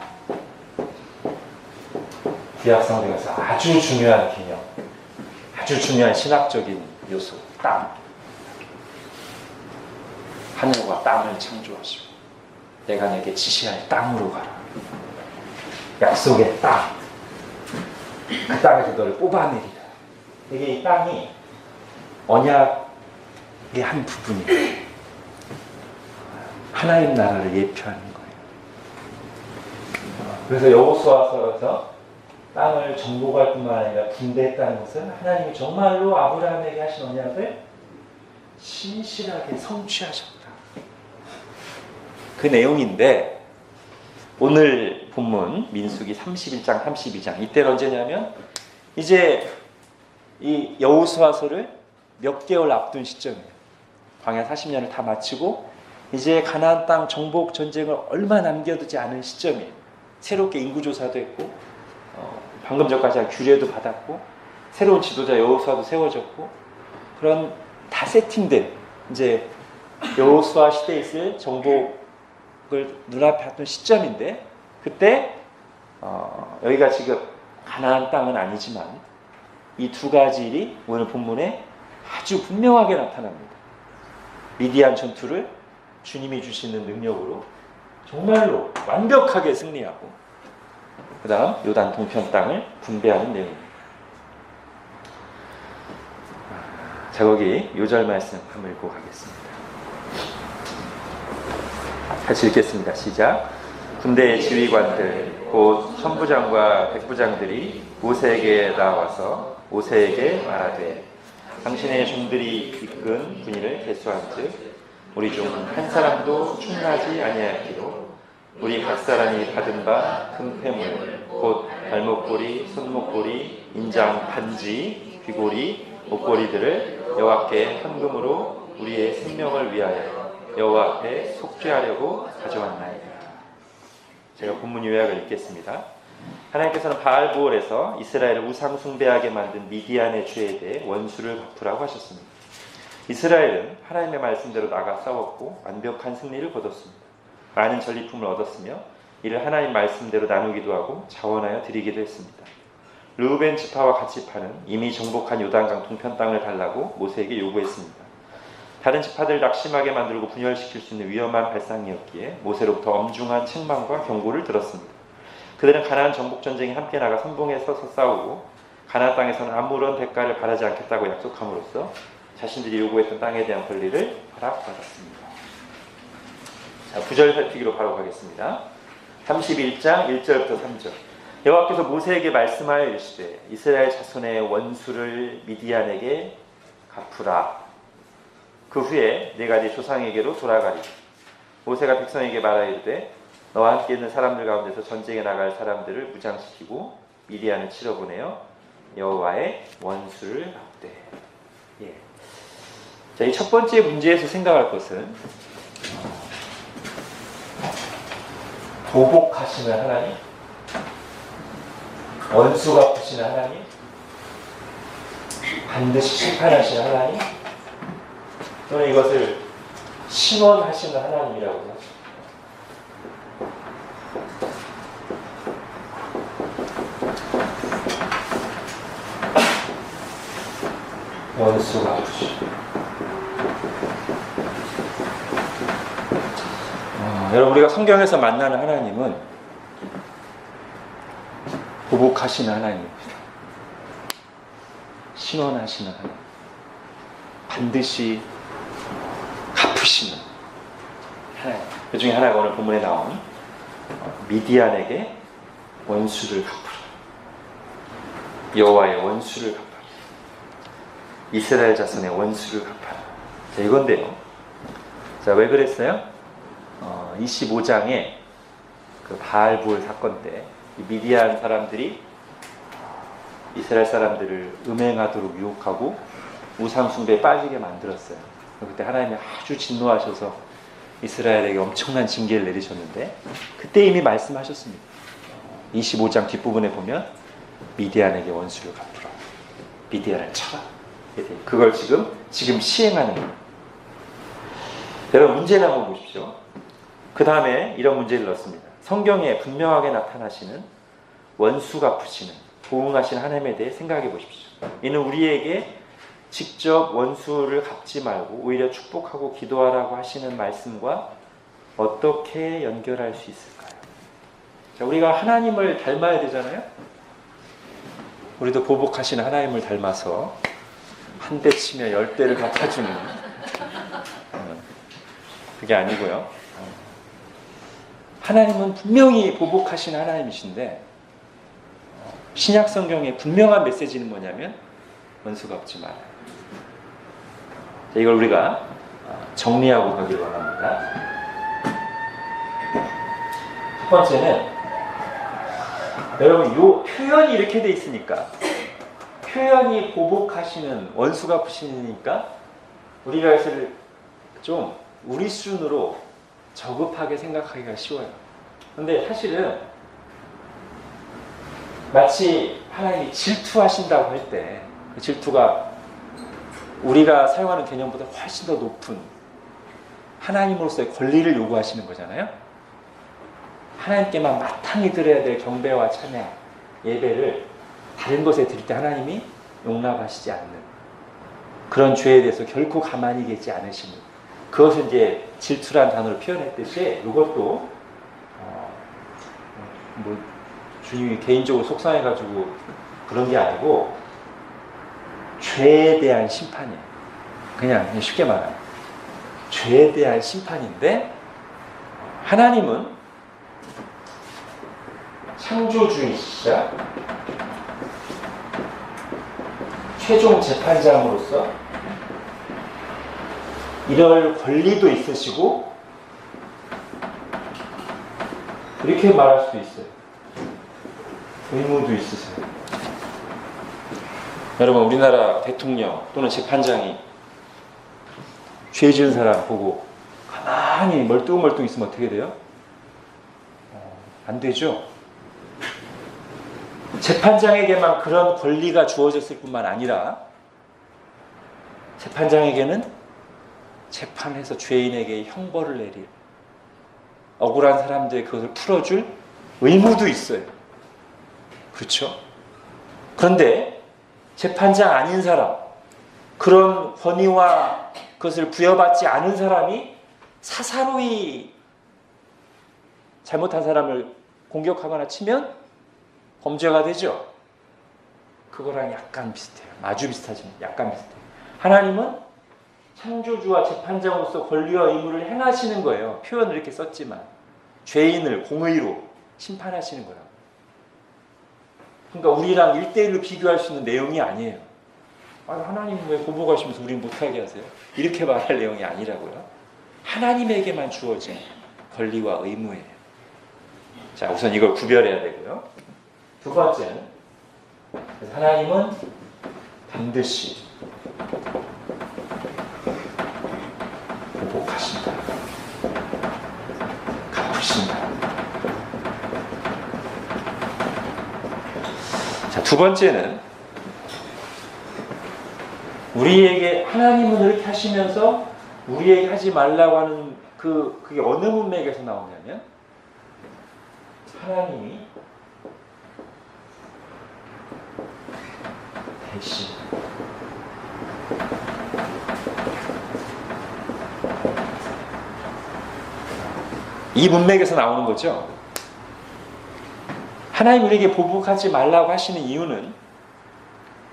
구약성경에서 아주 중요한 개념, 아주 중요한 신학적인 요소, 땅. 하늘과 땅을 창조하시고 내가 내게 지시할 땅으로 가라. 약속의 땅. 그 땅에서 너를 뽑아내리라. 이게 이 땅이 언약의 한 부분이에요. 하나님 나라를 예표하는 거예요. 그래서 여호수아서에서 땅을 정복할 뿐만 아니라 분배했다는 것은 하나님이 정말로 아브라함에게 하신 언약을 신실하게 성취하셨다. 그 내용인데 오늘 본문 민수기 31장 32장 이때는 언제냐면 이제 이 여호수아서를 몇 개월 앞둔 시점이에요. 광야 40년을 다 마치고 이제 가나안 땅 정복 전쟁을 얼마 남겨두지 않은 시점이에요. 새롭게 인구조사도 했고 방금 전까지 한 규례도 받았고 새로운 지도자 여호수아도 세워졌고 그런 다 세팅된 이제 여호수아 시대에 있을 정복을 눈앞에 뒀던 시점인데 그때 여기가 지금 가나안 땅은 아니지만 이 두 가지 일이 오늘 본문에 아주 분명하게 나타납니다. 미디안 전투를 주님이 주시는 능력으로 정말로 완벽하게 승리하고 그 다음 요단 동편 땅을 분배하는 내용입니다. 자, 거기 요절 말씀 한번 읽고 가겠습니다. 같이 읽겠습니다. 시작. 군대의 지휘관들 곧 천부장과 백부장들이 모세에게 나와서 모세에게 말하되 당신의 종들이 이끈 군인을 계수한즉 우리 중 한 사람도 충나지 아니하였기로 우리 각 사람이 받은 바 금패물 곧 발목고리, 손목고리, 인장 반지, 귀고리, 목고리들을 여호와께 헌금으로 우리의 생명을 위하여 여호와 앞에 속죄하려고 가져왔나이다. 제가 본문 요약을 읽겠습니다. 하나님께서는 바알보올에서 이스라엘을 우상 숭배하게 만든 미디안의 죄에 대해 원수를 갚으라고 하셨습니다. 이스라엘은 하나님의 말씀대로 나가 싸웠고 완벽한 승리를 거뒀습니다. 많은 전리품을 얻었으며 이를 하나님 말씀대로 나누기도 하고 자원하여 드리기도 했습니다. 르우벤 지파와 갓 지파는 이미 정복한 요단강 동편 땅을 달라고 모세에게 요구했습니다. 다른 지파들을 낙심하게 만들고 분열시킬 수 있는 위험한 발상이었기에 모세로부터 엄중한 책망과 경고를 들었습니다. 그들은 가나안 정복 전쟁에 함께 나가 선봉에 서서 싸우고 가나안 땅에서는 아무런 대가를 바라지 않겠다고 약속함으로써 자신들이 요구했던 땅에 대한 권리를 허락받았습니다. 자, 구절 살피기로 바로 가겠습니다. 31장 1절부터 3절. 여호와께서 모세에게 말씀하여 이르시되 이스라엘 자손의 원수를 미디안에게 갚으라. 그 후에 내가 네 조상에게로 돌아가리. 모세가 백성에게 말하여 이르되 너와 함께 있는 사람들 가운데서 전쟁에 나갈 사람들을 무장시키고 미디안을 치러 보내어 여호와의 원수를 갚되. 예. 자, 이 첫 번째 문제에서 생각할 것은 보복하시는 하나님, 원수 갚으시는 하나님, 반드시 심판하시는 하나님, 또는 이것을 신원하시는 하나님이라고 하죠. 원수 갚으시고. 여러분, 우리가 성경에서 만나는 하나님은 보복하시는 하나님입니다. 신원하시는 하나님, 반드시 갚으시는 하나님. 그 중에 하나가 오늘 본문에 나온 미디안에게 원수를 갚으라. 여호와의 원수를 갚아라. 이스라엘 자손의 원수를 갚아라. 자, 이건데요. 자, 왜 그랬어요? 25장에 그 바알부올 사건 때 미디안 사람들이 이스라엘 사람들을 음행하도록 유혹하고 우상 숭배에 빠지게 만들었어요. 그때 하나님이 아주 진노하셔서 이스라엘에게 엄청난 징계를 내리셨는데 그때 이미 말씀하셨습니다. 25장 뒷부분에 보면 미디안에게 원수를 갚으라. 미디안을 쳐라. 그걸 지금 시행하는 거예요. 여러분, 문제를 한번 보십시오. 그 다음에 이런 문제를 넣습니다. 성경에 분명하게 나타나시는 원수 갚으시는, 보응하시는 하나님에 대해 생각해 보십시오. 이는 우리에게 직접 원수를 갚지 말고 오히려 축복하고 기도하라고 하시는 말씀과 어떻게 연결할 수 있을까요? 자, 우리가 하나님을 닮아야 되잖아요. 우리도 보복하시는 하나님을 닮아서 한 대 치면 10대를 갚아주는 그게 아니고요. 하나님은 분명히 보복하시는 하나님이신데 신약 성경의 분명한 메시지는 뭐냐면 원수 갚지 말아요. 이걸 우리가 정리하고 가길 원합니다. 첫 번째는 여러분, 이 표현이 이렇게 돼 있으니까, 표현이 보복하시는, 원수 갚으시니까 우리가 이것을 좀 우리 수준으로 저급하게 생각하기가 쉬워요. 근데 사실은 마치 하나님이 질투하신다고 할 때 그 질투가 우리가 사용하는 개념보다 훨씬 더 높은 하나님으로서의 권리를 요구하시는 거잖아요. 하나님께만 마땅히 드려야 될 경배와 찬양, 예배를 다른 것에 드릴 때 하나님이 용납하시지 않는 그런 죄에 대해서 결코 가만히 계지 않으시는, 그것을 이제 질투란 단어로 표현했듯이 이것도 주님이 개인적으로 속상해가지고 그런 게 아니고 죄에 대한 심판이에요. 그냥 쉽게 말하면 죄에 대한 심판인데, 하나님은 창조주이시자 최종 재판장으로서 이럴 권리도 있으시고 이렇게 말할 수도 있어요. 의무도 있으세요. 여러분, 우리나라 대통령 또는 재판장이 죄 지은 사람 보고 가만히 멀뚱멀뚱 있으면 어떻게 돼요? 안 되죠. 재판장에게만 그런 권리가 주어졌을 뿐만 아니라 재판장에게는 재판해서 죄인에게 형벌을 내릴, 억울한 사람들의 그것을 풀어줄 의무도 있어요. 그렇죠? 그런데 재판장 아닌 사람, 그런 권위와 그것을 부여받지 않은 사람이 사사로이 잘못한 사람을 공격하거나 치면 범죄가 되죠. 그거랑 약간 비슷해요. 아주 비슷하지만 약간 비슷해요. 하나님은 창조주와 재판장으로서 권리와 의무를 행하시는 거예요. 표현을 이렇게 썼지만 죄인을 공의로 심판하시는 거라고. 그러니까 우리랑 1대1로 비교할 수 있는 내용이 아니에요. 하나님 왜 보복하시면서 우린 못하게 하세요? 이렇게 말할 내용이 아니라고요. 하나님에게만 주어진 권리와 의무예요. 자, 우선 이걸 구별해야 되고요. 두 번째는 하나님은 반드시 보복하신다. 갚으신다. 자, 두 번째는 우리에게 하나님은 이렇게 하시면서 우리에게 하지 말라고 하는 그게 어느 문맥에서 나오냐면 하나님이 대신 이 문맥에서 나오는 거죠. 하나님 우리에게 보복하지 말라고 하시는 이유는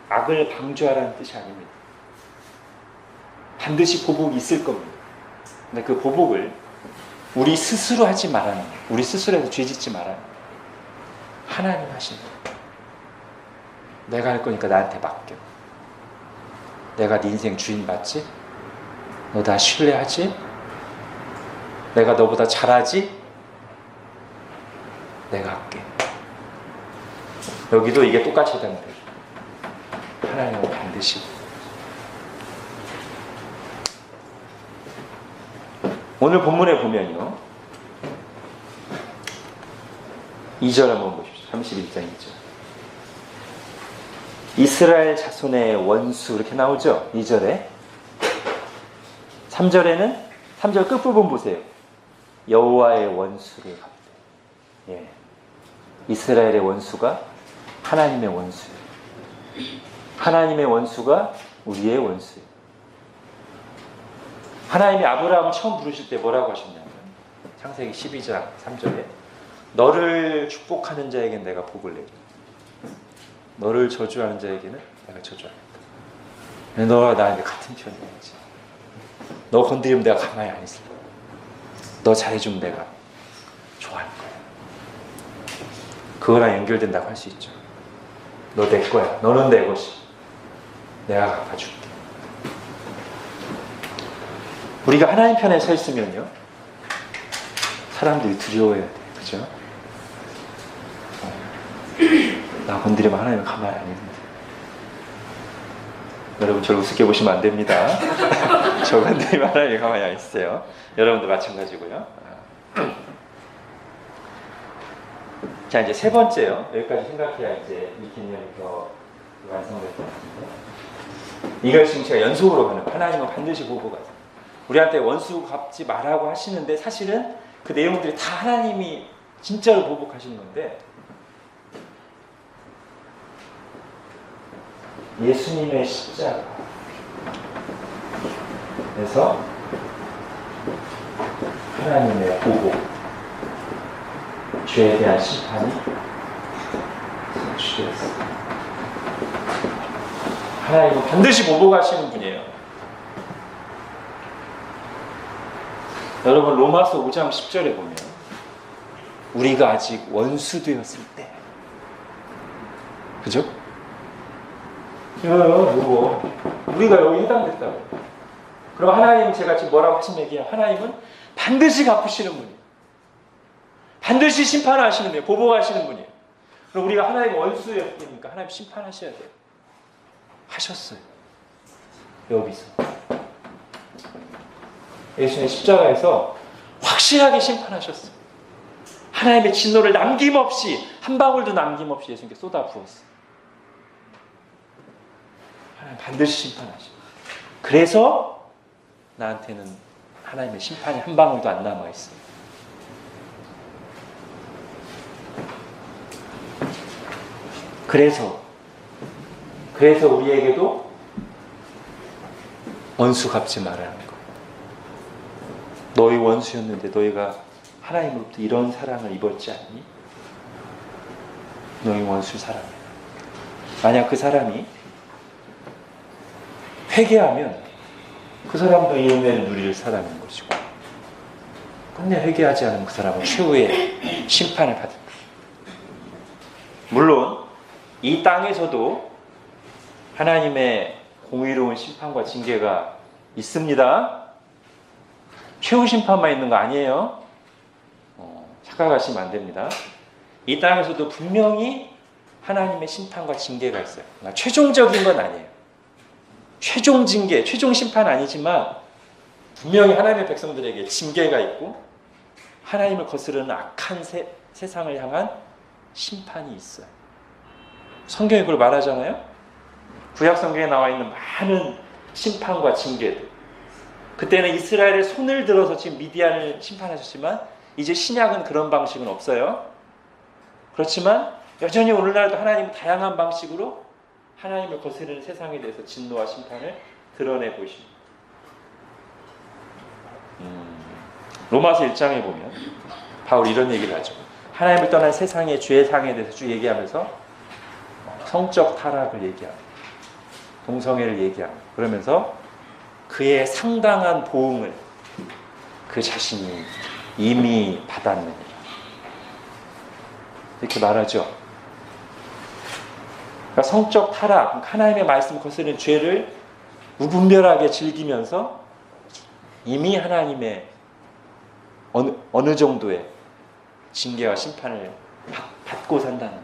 악을 방조하라는 뜻이 아닙니다. 반드시 보복이 있을 겁니다. 근데 그 보복을 우리 스스로 하지 말라는 거예요. 우리 스스로 해서 죄 짓지 말라는 거예요. 하나님 하신다. 내가 할 거니까 나한테 맡겨. 내가 네 인생 주인 맞지? 너 나 신뢰하지? 내가 너보다 잘하지? 내가 할게. 여기도 이게 똑같이 해당돼요. 하나님은 반드시. 오늘 본문에 보면요. 2절 한번 보십시오. 31장 2절. 이스라엘 자손의 원수 이렇게 나오죠. 2절에. 3절에는 3절 끝부분 보세요. 여호와의 원수를 갚되. 예. 이스라엘의 원수가 하나님의 원수예요. 하나님의 원수가 우리의 원수예요. 하나님이 아브라함을 처음 부르실 때 뭐라고 하셨냐면 창세기 12장 3절에 너를 축복하는 자에게는 내가 복을 내고 너를 저주하는 자에게는 내가 저주하겠다. 너와 나한테 같은 편이야지. 너 건드리면 내가 가만히 안 있을 거야. 너 잘해주면 내가 좋아할 거야. 그거랑 연결된다고 할 수 있죠. 너 내 거야. 너는 내 것이. 내가 갚아줄게. 우리가 하나님 편에 서 있으면요. 사람들이 두려워해야 돼. 그죠? 나 건드리면 하나님은 가만히 안 있는데. 여러분 저를 우습게 보시면 안 됩니다. 저 건드리면 하나님이 가만히 안 있어요. 여러분도 마찬가지고요. 자, 이제 세 번째요. 여기까지 생각해야 이제 이 개념이 더 완성될 것 같은데. 이걸 지금 제가 연속으로 가는 하나님은 반드시 보복하세요. 우리한테 원수 갚지 말라고 하시는데 사실은 그 내용들이 다 하나님이 진짜로 보복하시는 건데 예수님의 십자가에서 하나님의 보복, 죄에 대한 심판이 성취되었습니다. 하나님은 반드시 보복하시는 분이에요. 여러분 로마서 5장 10절에 보면 우리가 아직 원수 되었을 때 그죠? 우리가 여기 해당됐다고. 그럼 하나님 제가 지금 뭐라고 하시면 얘기해요? 하나님은 반드시 갚으시는 분이에요. 반드시 심판하시는 분이에요. 보복하시는 분이에요. 그럼 우리가 하나님 원수였으니까 하나님 심판하셔야 돼요. 하셨어요. 여기서. 예수님의 십자가에서 확실하게 심판하셨어요. 하나님의 진노를 남김없이 한 방울도 남김없이 예수님께 쏟아 부었어요. 하나님 반드시 심판하셔. 그래서 나한테는 하나님의 심판이 한 방울도 안 남아있어요. 그래서 우리에게도 원수 갚지 말라는 거. 너희 원수였는데 너희가 하나님으로부터 이런 사랑을 입었지 않니? 너희 원수 사랑해. 만약 그 사람이 회개하면 그 사람도 이 은혜를 누릴 사람인 것이고 끝내 회개하지 않으면 그 사람은 최후의 심판을 받을 거예요. 물론 이 땅에서도 하나님의 공의로운 심판과 징계가 있습니다. 최후 심판만 있는 거 아니에요. 착각하시면 안 됩니다. 이 땅에서도 분명히 하나님의 심판과 징계가 있어요. 그러나 최종적인 건 아니에요. 최종 징계, 최종 심판 아니지만 분명히 하나님의 백성들에게 징계가 있고 하나님을 거스르는 악한 세상을 향한 심판이 있어요. 성경이 그걸 말하잖아요. 구약 성경에 나와 있는 많은 심판과 징계들. 그때는 이스라엘의 손을 들어서 지금 미디안을 심판하셨지만 이제 신약은 그런 방식은 없어요. 그렇지만 여전히 오늘날도 하나님은 다양한 방식으로 하나님을 거스르는 세상에 대해서 진노와 심판을 드러내고 있습니다. 로마서 1장에 보면 바울이 이런 얘기를 하죠. 하나님을 떠난 세상의 죄상에 대해서 쭉 얘기하면서 성적 타락을 얘기합니다. 동성애를 얘기합니다. 그러면서 그의 상당한 보응을 그 자신이 이미 받았느니라 이렇게 말하죠. 그러니까 성적 타락, 하나님의 말씀을 거스르는 죄를 무분별하게 즐기면서 이미 하나님의 어느 정도의 징계와 심판을 받고 산다는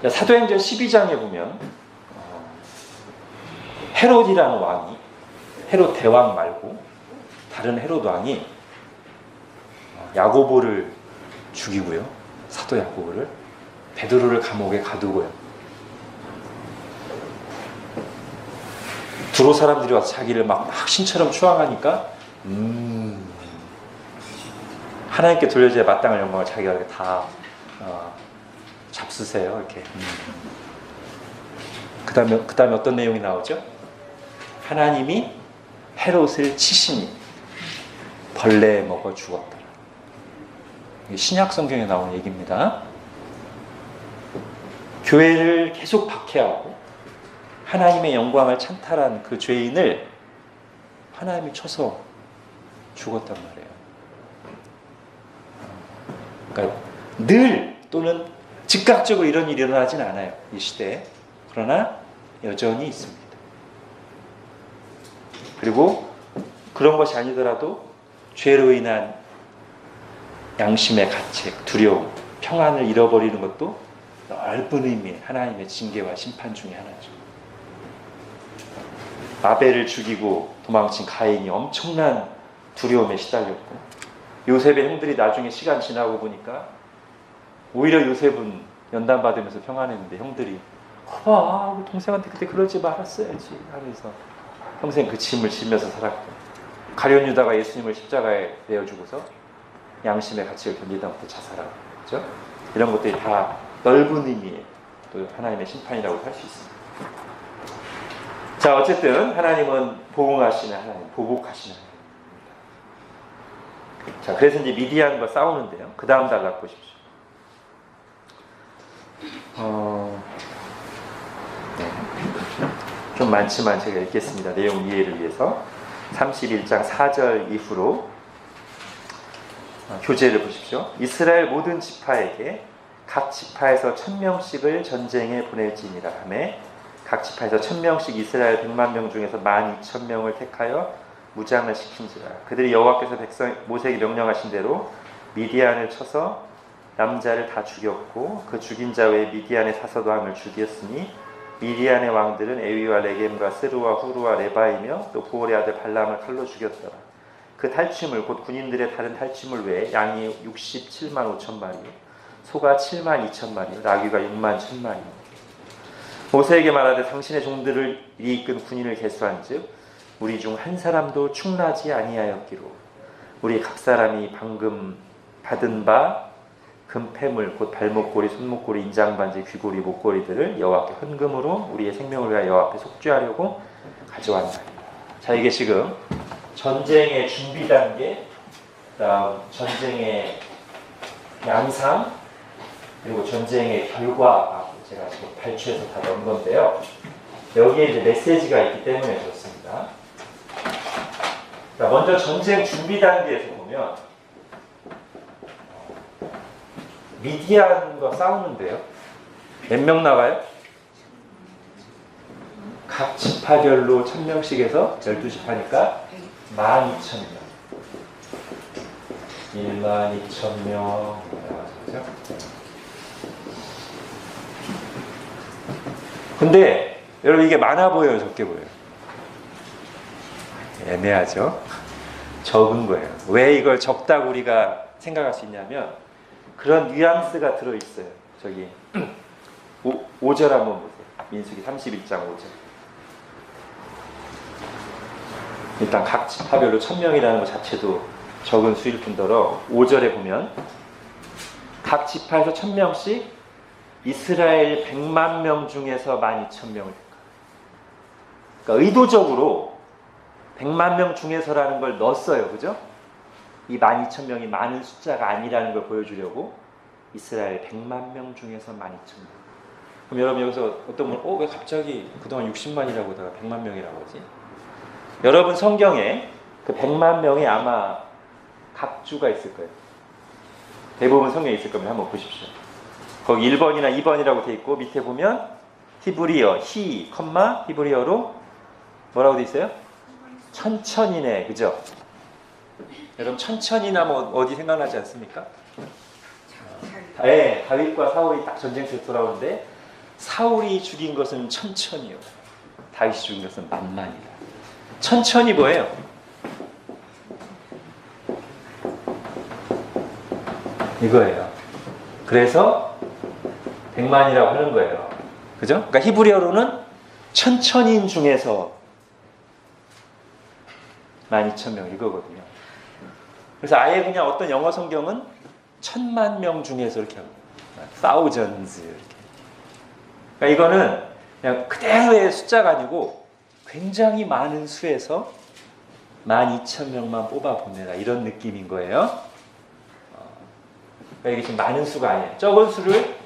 거죠. 사도행전 12장에 보면 헤롯이라는 왕이, 헤롯 대왕 말고 다른 헤롯 왕이 야고보를 죽이고요. 사도 야고보를 베드로를 감옥에 가두고요. 두로 사람들이 와서 자기를 막 신처럼 추앙하니까 하나님께 돌려져야 마땅할 영광을 자기가 이렇게 다 잡수세요. 이렇게. 그다음에 어떤 내용이 나오죠? 하나님이 헤롯을 치시니 벌레에 먹어 죽었더라. 신약 성경에 나온 얘기입니다. 교회를 계속 박해하고 하나님의 영광을 찬탈한 그 죄인을 하나님이 쳐서 죽었단 말이에요. 그러니까 늘 또는 즉각적으로 이런 일이 일어나진 않아요. 이 시대에. 그러나 여전히 있습니다. 그리고 그런 것이 아니더라도 죄로 인한 양심의 가책, 두려움, 평안을 잃어버리는 것도 넓은 의미의 하나님의 징계와 심판 중에 하나죠. 아벨을 죽이고 도망친 가인이 엄청난 두려움에 시달렸고 요셉의 형들이 나중에 시간 지나고 보니까 오히려 요셉은 연단받으면서 평안했는데 형들이 우리 동생한테 그때 그러지 말았어야지 하면서 평생 그 짐을 지면서 살았고 가룟 유다가 예수님을 십자가에 내어주고서 양심의 가책을 견디다 못해 자살하고 그렇죠? 이런 것들이 다 넓은 의미의 또 하나님의 심판이라고 할 수 있습니다. 자, 어쨌든 하나님은 보응하시는 하나님, 보복하시는 하나님. 자, 그래서 이제 미디안과 싸우는데요. 그 다음 단락 보십시오. 좀 많지만 제가 읽겠습니다. 내용 이해를 위해서. 31장 4절 이후로 교재를 보십시오. 이스라엘 모든 지파에게 각 지파에서 1000명씩을 전쟁에 보낼지니라 하며 각 지파에서 1000명씩 이스라엘 100만 명 중에서 12,000명을 택하여 무장을 시킨지라. 그들이 여호와께서 모세에게 명령하신 대로 미디안을 쳐서 남자를 다 죽였고 그 죽인 자 외에 미디안의 사서도함을 죽였으니 미디안의 왕들은 에위와 레겜과 스루와 후루와 레바이며 또 부올의 아들 발람을 칼로 죽였더라. 그 탈취물 곧 군인들의 다른 탈취물 외에 양이 67만 5천 마리, 소가 7만 2천 마리, 나귀가 6만 1천 마리. 모세에게 말하되 당신의 종들을 이끈 군인을 계수한즉 우리 중 한 사람도 충나지 아니하였기로 우리 각 사람이 방금 받은 바 금패물 곧 발목고리, 손목고리, 인장반지, 귀고리, 목고리들을 여호와께 헌금으로 우리의 생명을 위하여 여호와 앞에 속죄하려고 가져왔나이다. 자, 이게 지금 전쟁의 준비 단계, 그다음 전쟁의 양상, 그리고 전쟁의 결과 제가 지금 발췌해서 다 넣은 건데요. 여기에 이제 메시지가 있기 때문에 그렇습니다. 자, 먼저 전쟁 준비 단계에서 보면 미디안과 싸우는데요. 몇 명 나가요? 각 지파별로 1000명씩 해서 12지파니까 12,000명. 12,000명. 그죠? 근데 여러분 이게 많아 보여요, 적게 보여요? 애매하죠? 적은 거예요. 왜 이걸 적다고 우리가 생각할 수 있냐면 그런 뉘앙스가 들어있어요. 저기 5절 한번 보세요. 민수기 31장 5절. 일단 각 지파별로 1000명이라는 것 자체도 적은 수일 뿐더러 5절에 보면 각 지파에서 1000명씩 이스라엘 100만 명 중에서 12,000명을 그러니까 의도적으로 100만 명 중에서라는 걸 넣었어요. 그죠? 이 12,000명이 많은 숫자가 아니라는 걸 보여주려고 이스라엘 100만 명 중에서 12,000명. 그럼 여러분 여기서 어떤 분, 왜 갑자기 그동안 60만이라고 하다가 100만 명이라고 하지? 여러분 성경에 그 100만 명이 아마 각 주가 있을 거예요. 대부분 성경에 있을 겁니다. 한번 보십시오. 거기 1번이나 2번이라고 돼 있고 밑에 보면 히브리어, 히브리어로 뭐라고 돼 있어요? 천천이네. 그죠? 여러분 천천이나 뭐 어디 생각나지 않습니까? 네, 다윗과 사울이 딱 전쟁터에 돌아오는데 사울이 죽인 것은 천천이요. 다윗이 죽인 것은 만만이다. 천천이 뭐예요? 이거예요. 그래서 100만이라고 하는 거예요. 그죠? 그러니까 히브리어로는 천천인 중에서 12,000명 이거거든요. 그래서 아예 그냥 어떤 영어 성경은 1000만 명 중에서 이렇게 하고 thousands 이렇게. 그러니까 이거는 그냥 그대로의 숫자가 아니고 굉장히 많은 수에서 12,000명만 뽑아보내라 이런 느낌인 거예요. 그러니까 이게 지금 많은 수가 아니에요. 적은 수를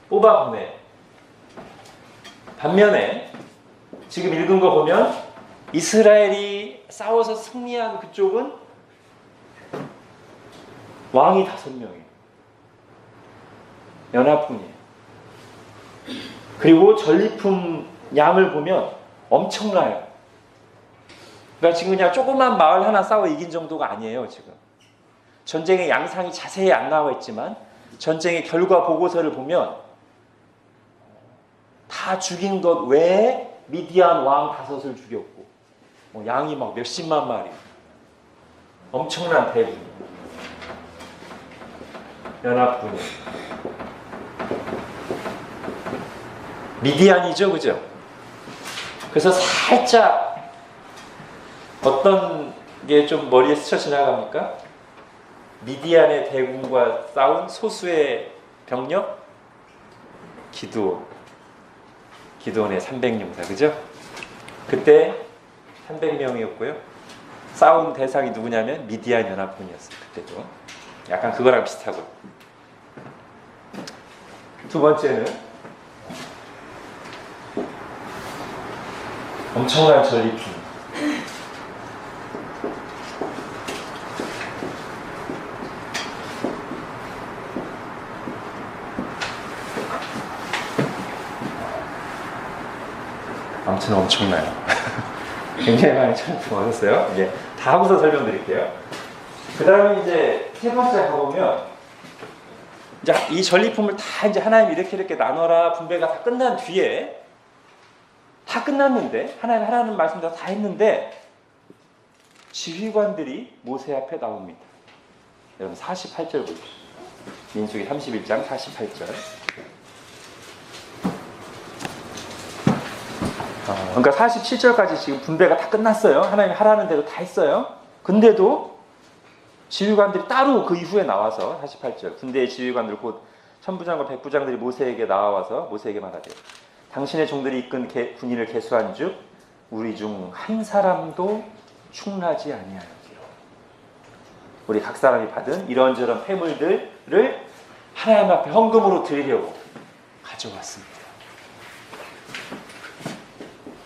뽑아보내. 반면에 지금 읽은 거 보면 이스라엘이 싸워서 승리한 그쪽은 왕이 5명이에요. 연합군이에요. 그리고 전리품 양을 보면 엄청나요. 그러니까 지금 그냥 조그만 마을 하나 싸워 이긴 정도가 아니에요. 지금 전쟁의 양상이 자세히 안 나와 있지만 전쟁의 결과 보고서를 보면 다 죽인 것 외에 미디안 왕 5을 죽였고 뭐 양이 막 몇십만 마리 엄청난 대군 연합군이 미디안이죠. 그죠? 그래서 살짝 어떤 게 좀 머리에 스쳐 지나갑니까? 미디안의 대군과 싸운 소수의 병력 기드온의 300용사. 그죠? 그때 300명이었고요. 싸운 대상이 누구냐면 미디안 연합군이었어요. 그때도 약간 그거랑 비슷하고. 두 번째는 엄청난 전리품. 아무튼 엄청나요. 굉장히 많이 전리품 얻었어요. 이제 다 하고서 설명드릴게요. 그 다음에 이제 세 번째 가보면 이제 이 전리품을 다 이제 하나님 이렇게 나눠라 분배가 다 끝난 뒤에 다 끝났는데 하나님 하라는 말씀 다 했는데 지휘관들이 모세 앞에 나옵니다. 여러분 48절 보십시오. 민수기 31장 48절. 그러니까 47절까지 지금 분배가 다 끝났어요. 하나님 하라는 대로 다 했어요. 근데도 지휘관들이 따로 그 이후에 나와서 48절 군대의 지휘관들 곧 천부장과 백부장들이 모세에게 나와서 모세에게 말하되 당신의 종들이 이끈 군인을 계수한 즉 우리 중 한 사람도 충나지 아니하였기로. 우리 각 사람이 받은 이런저런 폐물들을 하나님 앞에 헌금으로 드리려고 가져왔습니다.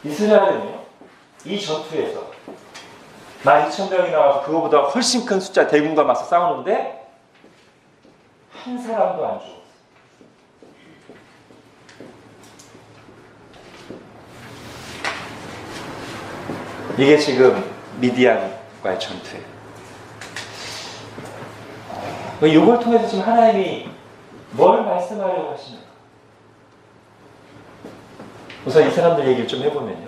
이스라엘은요, 이 전투에서 12,000명이 나와서 그거보다 훨씬 큰 숫자 대군과 맞서 싸우는데 한 사람도 안 죽었어요. 이게 지금 미디안과의 전투예요. 이걸 통해서 지금 하나님이 뭘 말씀하려고 하시는가? 우선 이 사람들 얘기를 좀 해보면요.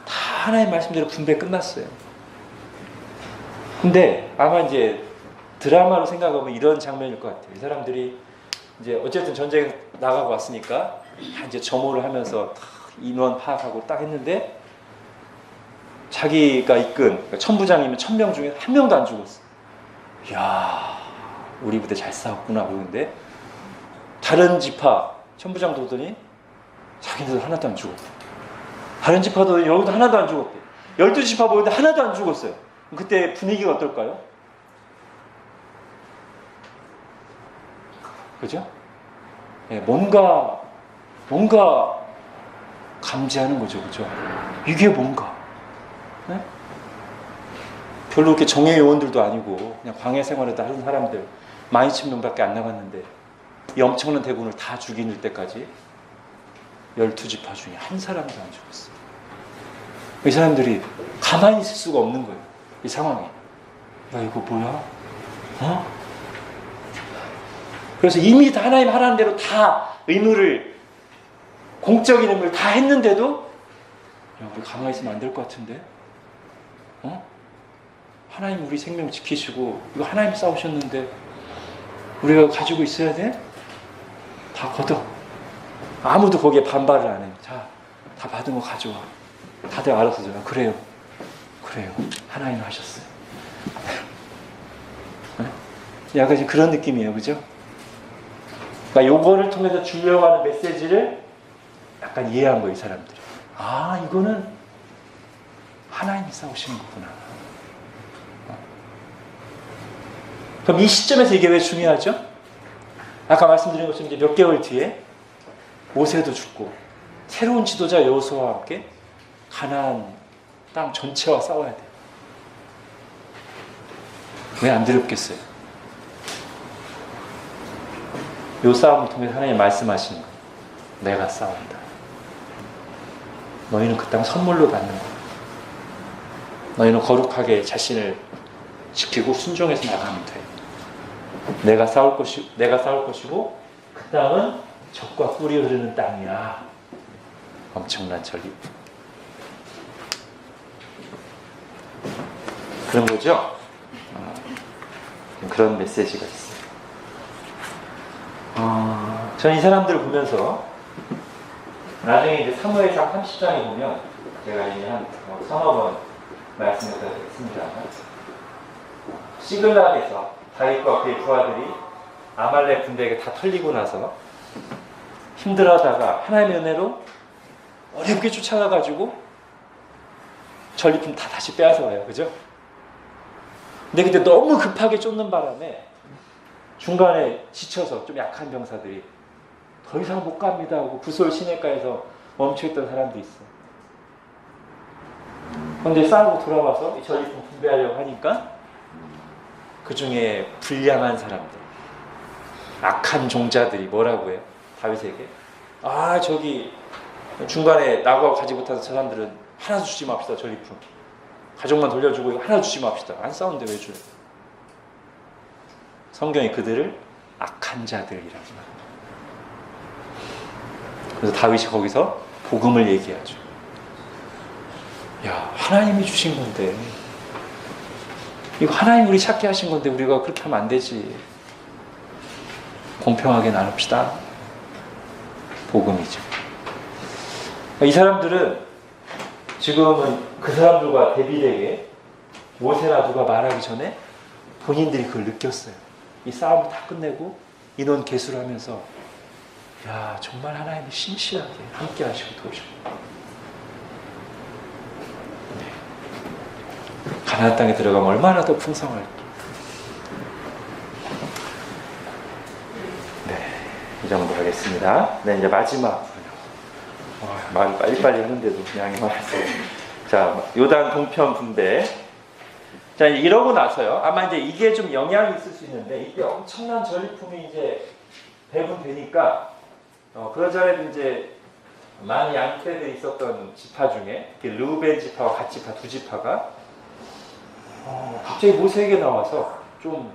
다 하나님 말씀대로 분배 끝났어요. 근데 아마 이제 드라마로 생각하면 이런 장면일 것 같아요. 이 사람들이 이제 어쨌든 전쟁 나가고 왔으니까 이제 점호를 하면서 인원 파악하고 딱 했는데 자기가 이끈 그러니까 천부장이면 1000명 중에 한 명도 안 죽었어. 이야, 우리 부대 잘 싸웠구나 그러는데 다른 지파 천부장도 오더니 자기네들 하나도 안 죽었대. 다른 지파도 여기도 하나도 안 죽었대. 12지파 보는데 하나도 안 죽었어요. 그때 분위기가 어떨까요? 그죠? 예, 뭔가 감지하는 거죠, 그죠? 이게 뭔가? 네? 별로 그렇게 정예 요원들도 아니고 그냥 광해 생활을 다 하는 사람들 12,000명밖에 안 남았는데 이 엄청난 대군을 다 죽이는 때까지 12지파 중에 한 사람도 안 죽었어요. 이 사람들이 가만히 있을 수가 없는 거예요. 이 상황에. 야, 이거 뭐야? 어? 그래서 이미 다 하나님 하라는 대로 다 의무를, 공적인 의무를 다 했는데도 야, 우리 가만히 있으면 안 될 것 같은데? 어? 하나님 우리 생명 지키시고 이거 하나님 싸우셨는데 우리가 가지고 있어야 돼? 다 걷어. 아무도 거기에 반발을 안 해요. 자, 다 받은 거 가져와. 다들 알아서 줘요. 그래요. 하나님 하셨어요. 약간 지금 그런 느낌이에요. 그죠? 그러니까 요거를 통해서 주려고 하는 메시지를 약간 이해한 거예요. 이 사람들이. 아, 이거는 하나님이 싸우시는 거구나. 그럼 이 시점에서 이게 왜 중요하죠? 아까 말씀드린 것처럼 이제 몇 개월 뒤에 모세도 죽고 새로운 지도자 여호수아와 함께 가나안 땅 전체와 싸워야 돼요. 왜 안 두렵겠어요? 이 싸움을 통해서 하나님이 말씀하시는 거예요. 내가 싸운다. 너희는 그 땅 선물로 받는 거야. 너희는 거룩하게 자신을 지키고 순종해서 나가면 돼. 내가 싸울 것이고 그 땅은 젖과 꿀이 흐르는 땅이야. 엄청난 전리. 그런 거죠? 그런 메시지가 있어요. 저는 이 사람들을 보면서 나중에 이제 사무엘상 30장에 보면 제가 이제 한 서너 번 말씀을 드렸습니다. 시글락에서 다윗과 그의 부하들이 아말렉 군대에게 다 털리고 나서 힘들어하다가 하나님의 은혜로 어렵게 쫓아가가지고 전리품 다 다시 빼앗아 와요. 그죠? 근데 그때 너무 급하게 쫓는 바람에 중간에 지쳐서 좀 약한 병사들이 더 이상 못 갑니다 하고 부솔 시내가에서 멈춰있던 사람도 있어. 그런데 싸우고 돌아와서 이 전리품 분배하려고 하니까 그 중에 불량한 사람들, 악한 종자들이 뭐라고 해요? 다윗에게 저기 중간에 나고 가지 못한 사람들은 하나도 주지 맙시다. 전리품 가족만 돌려주고 이거 하나 주지 맙시다. 안 싸우는데 왜 줘요? 성경이 그들을 악한 자들이라고 합니다. 그래서 다윗이 거기서 복음을 얘기하죠. 야, 하나님이 주신 건데 이거 하나님 우리 찾게 하신 건데 우리가 그렇게 하면 안 되지. 공평하게 나눕시다. 복음이죠. 이 사람들은 지금은 그 사람들과 대비되게 모세나 누가 말하기 전에 본인들이 그걸 느꼈어요. 이 싸움을 다 끝내고 인원 개수를 하면서 야, 정말 하나님이 신실하게 함께 하시고 도우시고 가나안 땅에 들어가면 얼마나 더 풍성할까. 네, 이 정도 하겠습니다. 네, 이제 마지막 말을 빨리빨리 하는데도 양이 많았어요. 자, 요단 동편 분배. 자, 이러고 나서요. 아마 이제 이게 좀 영향이 있을 수 있는데 이때 엄청난 전리품이 이제 배분되니까 그러자라도 이제 많이 양떼들이 있었던 지파 중에 르우벤 지파와 갓 지파 두 지파가 갑자기 모세에게 나와서 좀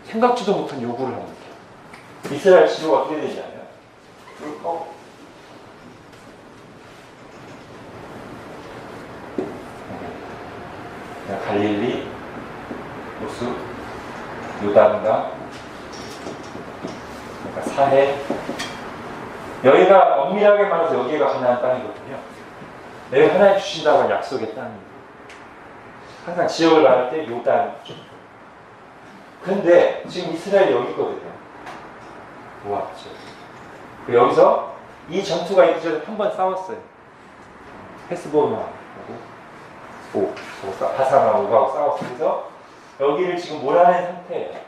생각지도 못한 요구를 합니다. 이스라엘 지도가 어떻게 되냐면 갈릴리, 호수, 요단강, 그러니까 사해, 여기가 엄밀하게 말해서 여기가 가나안 땅이거든요. 내가 하나님 주신다고 약속의 땅입니다. 항상 지역을 말할 때 요단. 그런데 지금 이스라엘이 여기 있거든요. 모압 지역. 여기서 이 전투가 있기 전에 한 번 싸웠어요. 헤스본하고 하사나 오가고 싸웠어요. 그래서 여기를 지금 몰아낸 상태예요.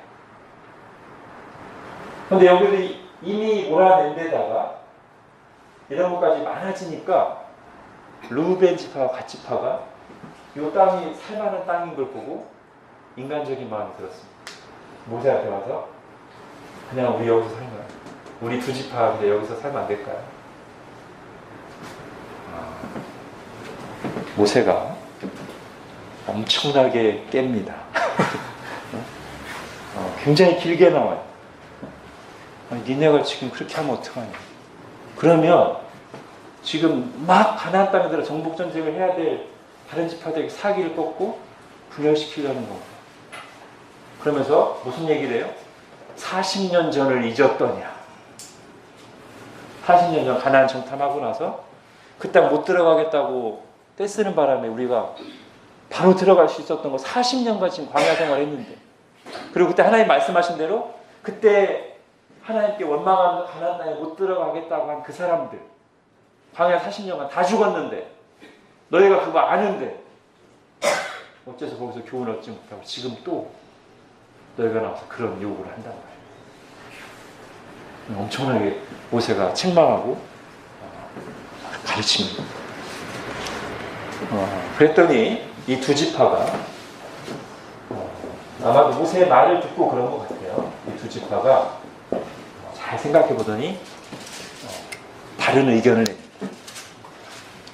그런데 여기를 이미 몰아낸 데다가 이런 것까지 많아지니까 르우벤 지파와 갓 지파가 이 땅이 살만한 땅인 걸 보고 인간적인 마음이 들었습니다. 모세한테 와서 그냥 우리 여기서 살면, 우리 두 지파 근데 여기서 살면 안 될까요? 모세가 엄청나게 깹니다. 굉장히 길게 나와요. 니네가 지금 그렇게 하면 어떡하냐. 그러면 지금 막 가나안 땅에 들어 정복전쟁을 해야 될 다른 지파들에게 사기를 꺾고 분열시키려는 겁니다. 그러면서 무슨 얘기를 해요? 40년 전을 잊었더냐. 40년 전 가나안 정탐하고 나서 그 땅 못 들어가겠다고 떼쓰는 바람에 우리가 바로 들어갈 수 있었던 거 40년간 지금 광야 생활을 했는데, 그리고 그때 하나님 말씀하신 대로 그때 하나님께 원망하는 가나안 땅에 못 들어가겠다고 한 그 사람들 광야 40년간 다 죽었는데 너희가 그거 아는데 어째서 거기서 교훈을 얻지 못하고 지금 또 너희가 나와서 그런 요구를 한단 말이에요. 엄청나게 모세가 책망하고 가르칩니다. 그랬더니 이 두 지파가 아마도 모세의 말을 듣고 그런 것 같아요. 이 두 지파가 잘 생각해 보더니 다른 의견을 냅니다.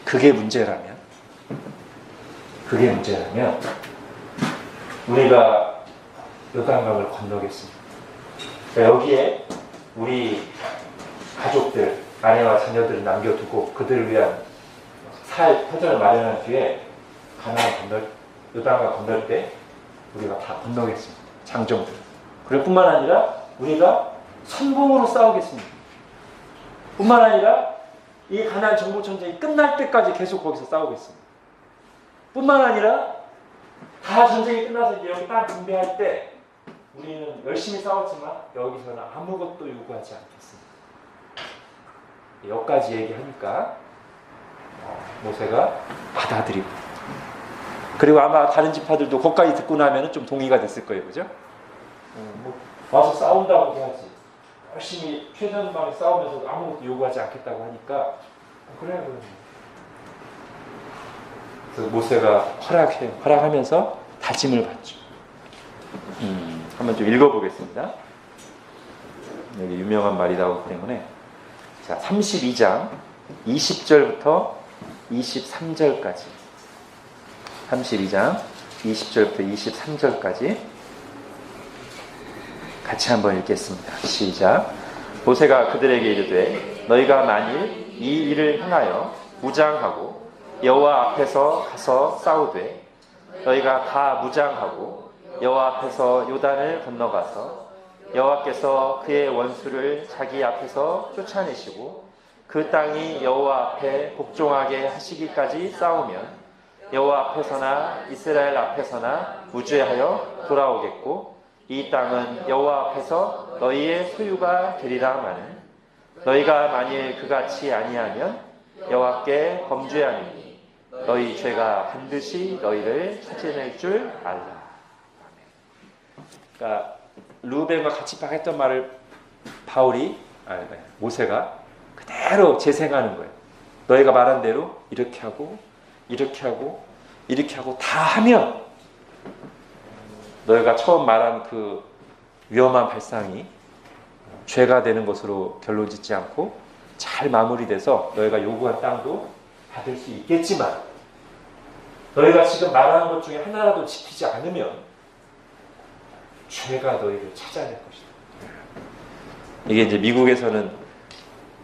그게 문제라면 우리가 요단강을 건너겠습니다. 그러니까 여기에 우리 가족들, 아내와 자녀들을 남겨두고 그들을 위한 살 터전을 마련한 뒤에 요단강 건널 때 우리가 다 건너겠습니다. 장정들. 그럴 뿐만 아니라 우리가 선봉으로 싸우겠습니다. 뿐만 아니라 이 가나안 정복전쟁이 끝날 때까지 계속 거기서 싸우겠습니다. 뿐만 아니라 다 전쟁이 끝나서 이제 여기 땅 분배할 때 우리는 열심히 싸웠지만 여기서는 아무것도 요구하지 않겠습니다. 여기까지 얘기하니까 모세가 받아들이고, 그리고 아마 다른 지파들도 거기까지 듣고 나면 좀 동의가 됐을 거예요. 그죠? 와서 싸운다고 해야지. 열심히 최선만에 싸우면서 아무것도 요구하지 않겠다고 하니까 그래요. 그래서 모세가 허락하면서 다짐을 받죠. 한번 좀 읽어보겠습니다. 여기 유명한 말이 나오기 때문에. 자, 32장 20절부터 23절까지. 32장 20절부터 23절까지 같이 한번 읽겠습니다. 시작. 모세가 그들에게 이르되 너희가 만일 이 일을 행하여 무장하고 여호와 앞에서 가서 싸우되 너희가 다 무장하고 여호와 앞에서 요단을 건너가서 여호와께서 그의 원수를 자기 앞에서 쫓아내시고 그 땅이 여호와 앞에 복종하게 하시기까지 싸우면 여호와 앞에서나 이스라엘 앞에서나 무죄하여 돌아오겠고 이 땅은 여호와 앞에서 너희의 소유가 되리라마는 너희가 만일 그같이 아니하면 여호와께 범죄하니 너희 죄가 반드시 너희를 찾아낼 줄 알라. 그러니까 르우벤과 같이 했던 말을 모세가 그대로 재생하는 거예요. 너희가 말한 대로 이렇게 하고 이렇게 하고 이렇게 하고 다 하면 너희가 처음 말한 그 위험한 발상이 죄가 되는 것으로 결론 짓지 않고 잘 마무리돼서 너희가 요구한 땅도 받을 수 있겠지만 너희가 지금 말하는 것 중에 하나라도 지키지 않으면 죄가 너희를 찾아낼 것이다. 이게 이제 미국에서는,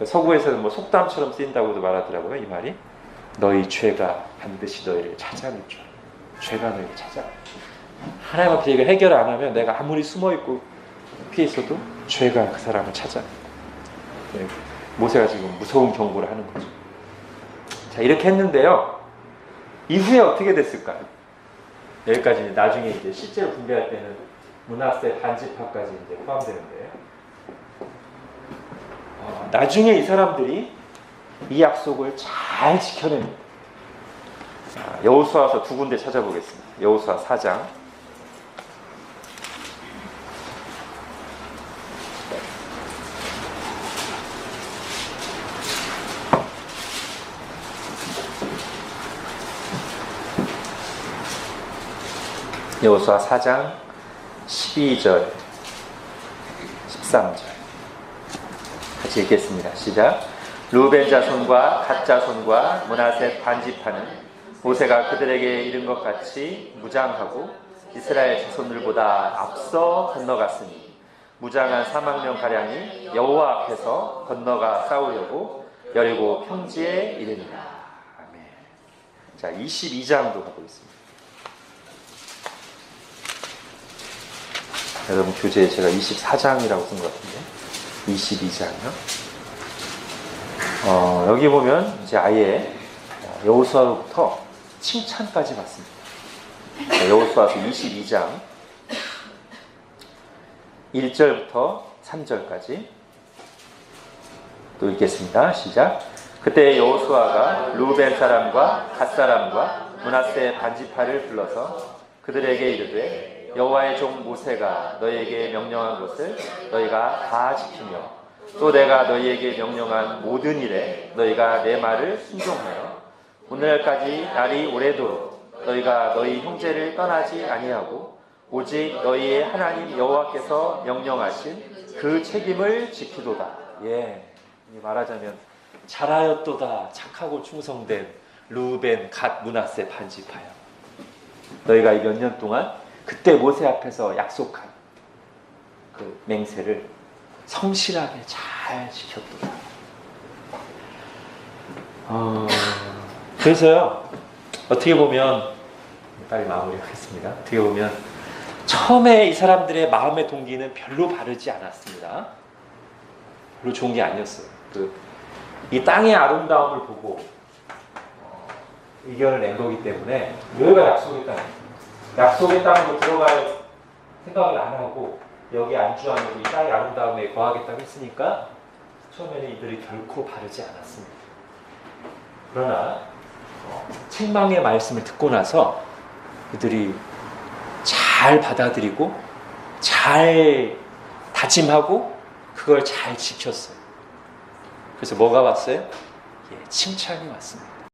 서구에서는 뭐 속담처럼 쓰인다고도 말하더라고요. 이 말이 너희 죄가 반드시 너희를 찾아낼 줄. 죄가 너희를 찾아. 하나님 앞에 이걸 해결 안 하면 내가 아무리 숨어있고 피해 있어도 죄가 그 사람을 찾아. 모세가 지금 무서운 경고를 하는 거죠. 자, 이렇게 했는데요. 이후에 어떻게 됐을까요? 여기까지 나중에 이제 실제로 분배할 때는 므낫세 반지파까지 이제 포함되는데요. 나중에 이 사람들이 이 약속을 잘 지켜냅니다. 여호수아서 두 군데 찾아보겠습니다. 여호수아 4장. 여호수아 4장 12절 13절 같이 읽겠습니다. 시작. 루벤 자손과 갓 자손과 므낫세 반지파는 모세가 그들에게 이른 것 같이 무장하고 이스라엘 자손들보다 앞서 건너갔으니 무장한 4만 명 가량이 여호와 앞에서 건너가 싸우려고 여리고 평지에 이르니라. 아멘. 자, 22장도 가보겠습니다. 여러분 교재에 제가 24장이라고 쓴 것 같은데 22장이요. 여기 보면 이제 아예 여호수아로부터 칭찬까지 받습니다. 여호수아서 22장 1절부터 3절까지 또 읽겠습니다. 시작. 그때 여호수아가 루벤 사람과 갓 사람과 므낫세 반지파를 불러서 그들에게 이르되 여호와의 종 모세가 너희에게 명령한 것을 너희가 다 지키며 또 내가 너희에게 명령한 모든 일에 너희가 내 말을 순종하여 오늘까지 날이 오래도록 너희가 너희 형제를 떠나지 아니하고 오직 너희의 하나님 여호와께서 명령하신 그 책임을 지키도다. 예, 말하자면 잘하였도다. 착하고 충성된 루벤 갓 므낫세 반지파야. 너희가 이 몇 년 동안 그때 모세 앞에서 약속한 그 맹세를 성실하게 잘 지켰더라. 그래서요, 어떻게 보면, 빨리 마무리하겠습니다. 어떻게 보면, 처음에 이 사람들의 마음의 동기는 별로 바르지 않았습니다. 별로 좋은 게 아니었어요. 이 땅의 아름다움을 보고 의견을 낸 거기 때문에, 여기가 약속의 땅, 약속의 땅으로 들어갈 생각을 안 하고, 여기 안주하면서 이 땅의 아름다움에 거하겠다고 했으니까 처음에는 이들이 결코 바르지 않았습니다. 그러나 책망의 말씀을 듣고 나서 그들이 잘 받아들이고 잘 다짐하고 그걸 잘 지켰어요. 그래서 뭐가 왔어요? 칭찬이 왔습니다.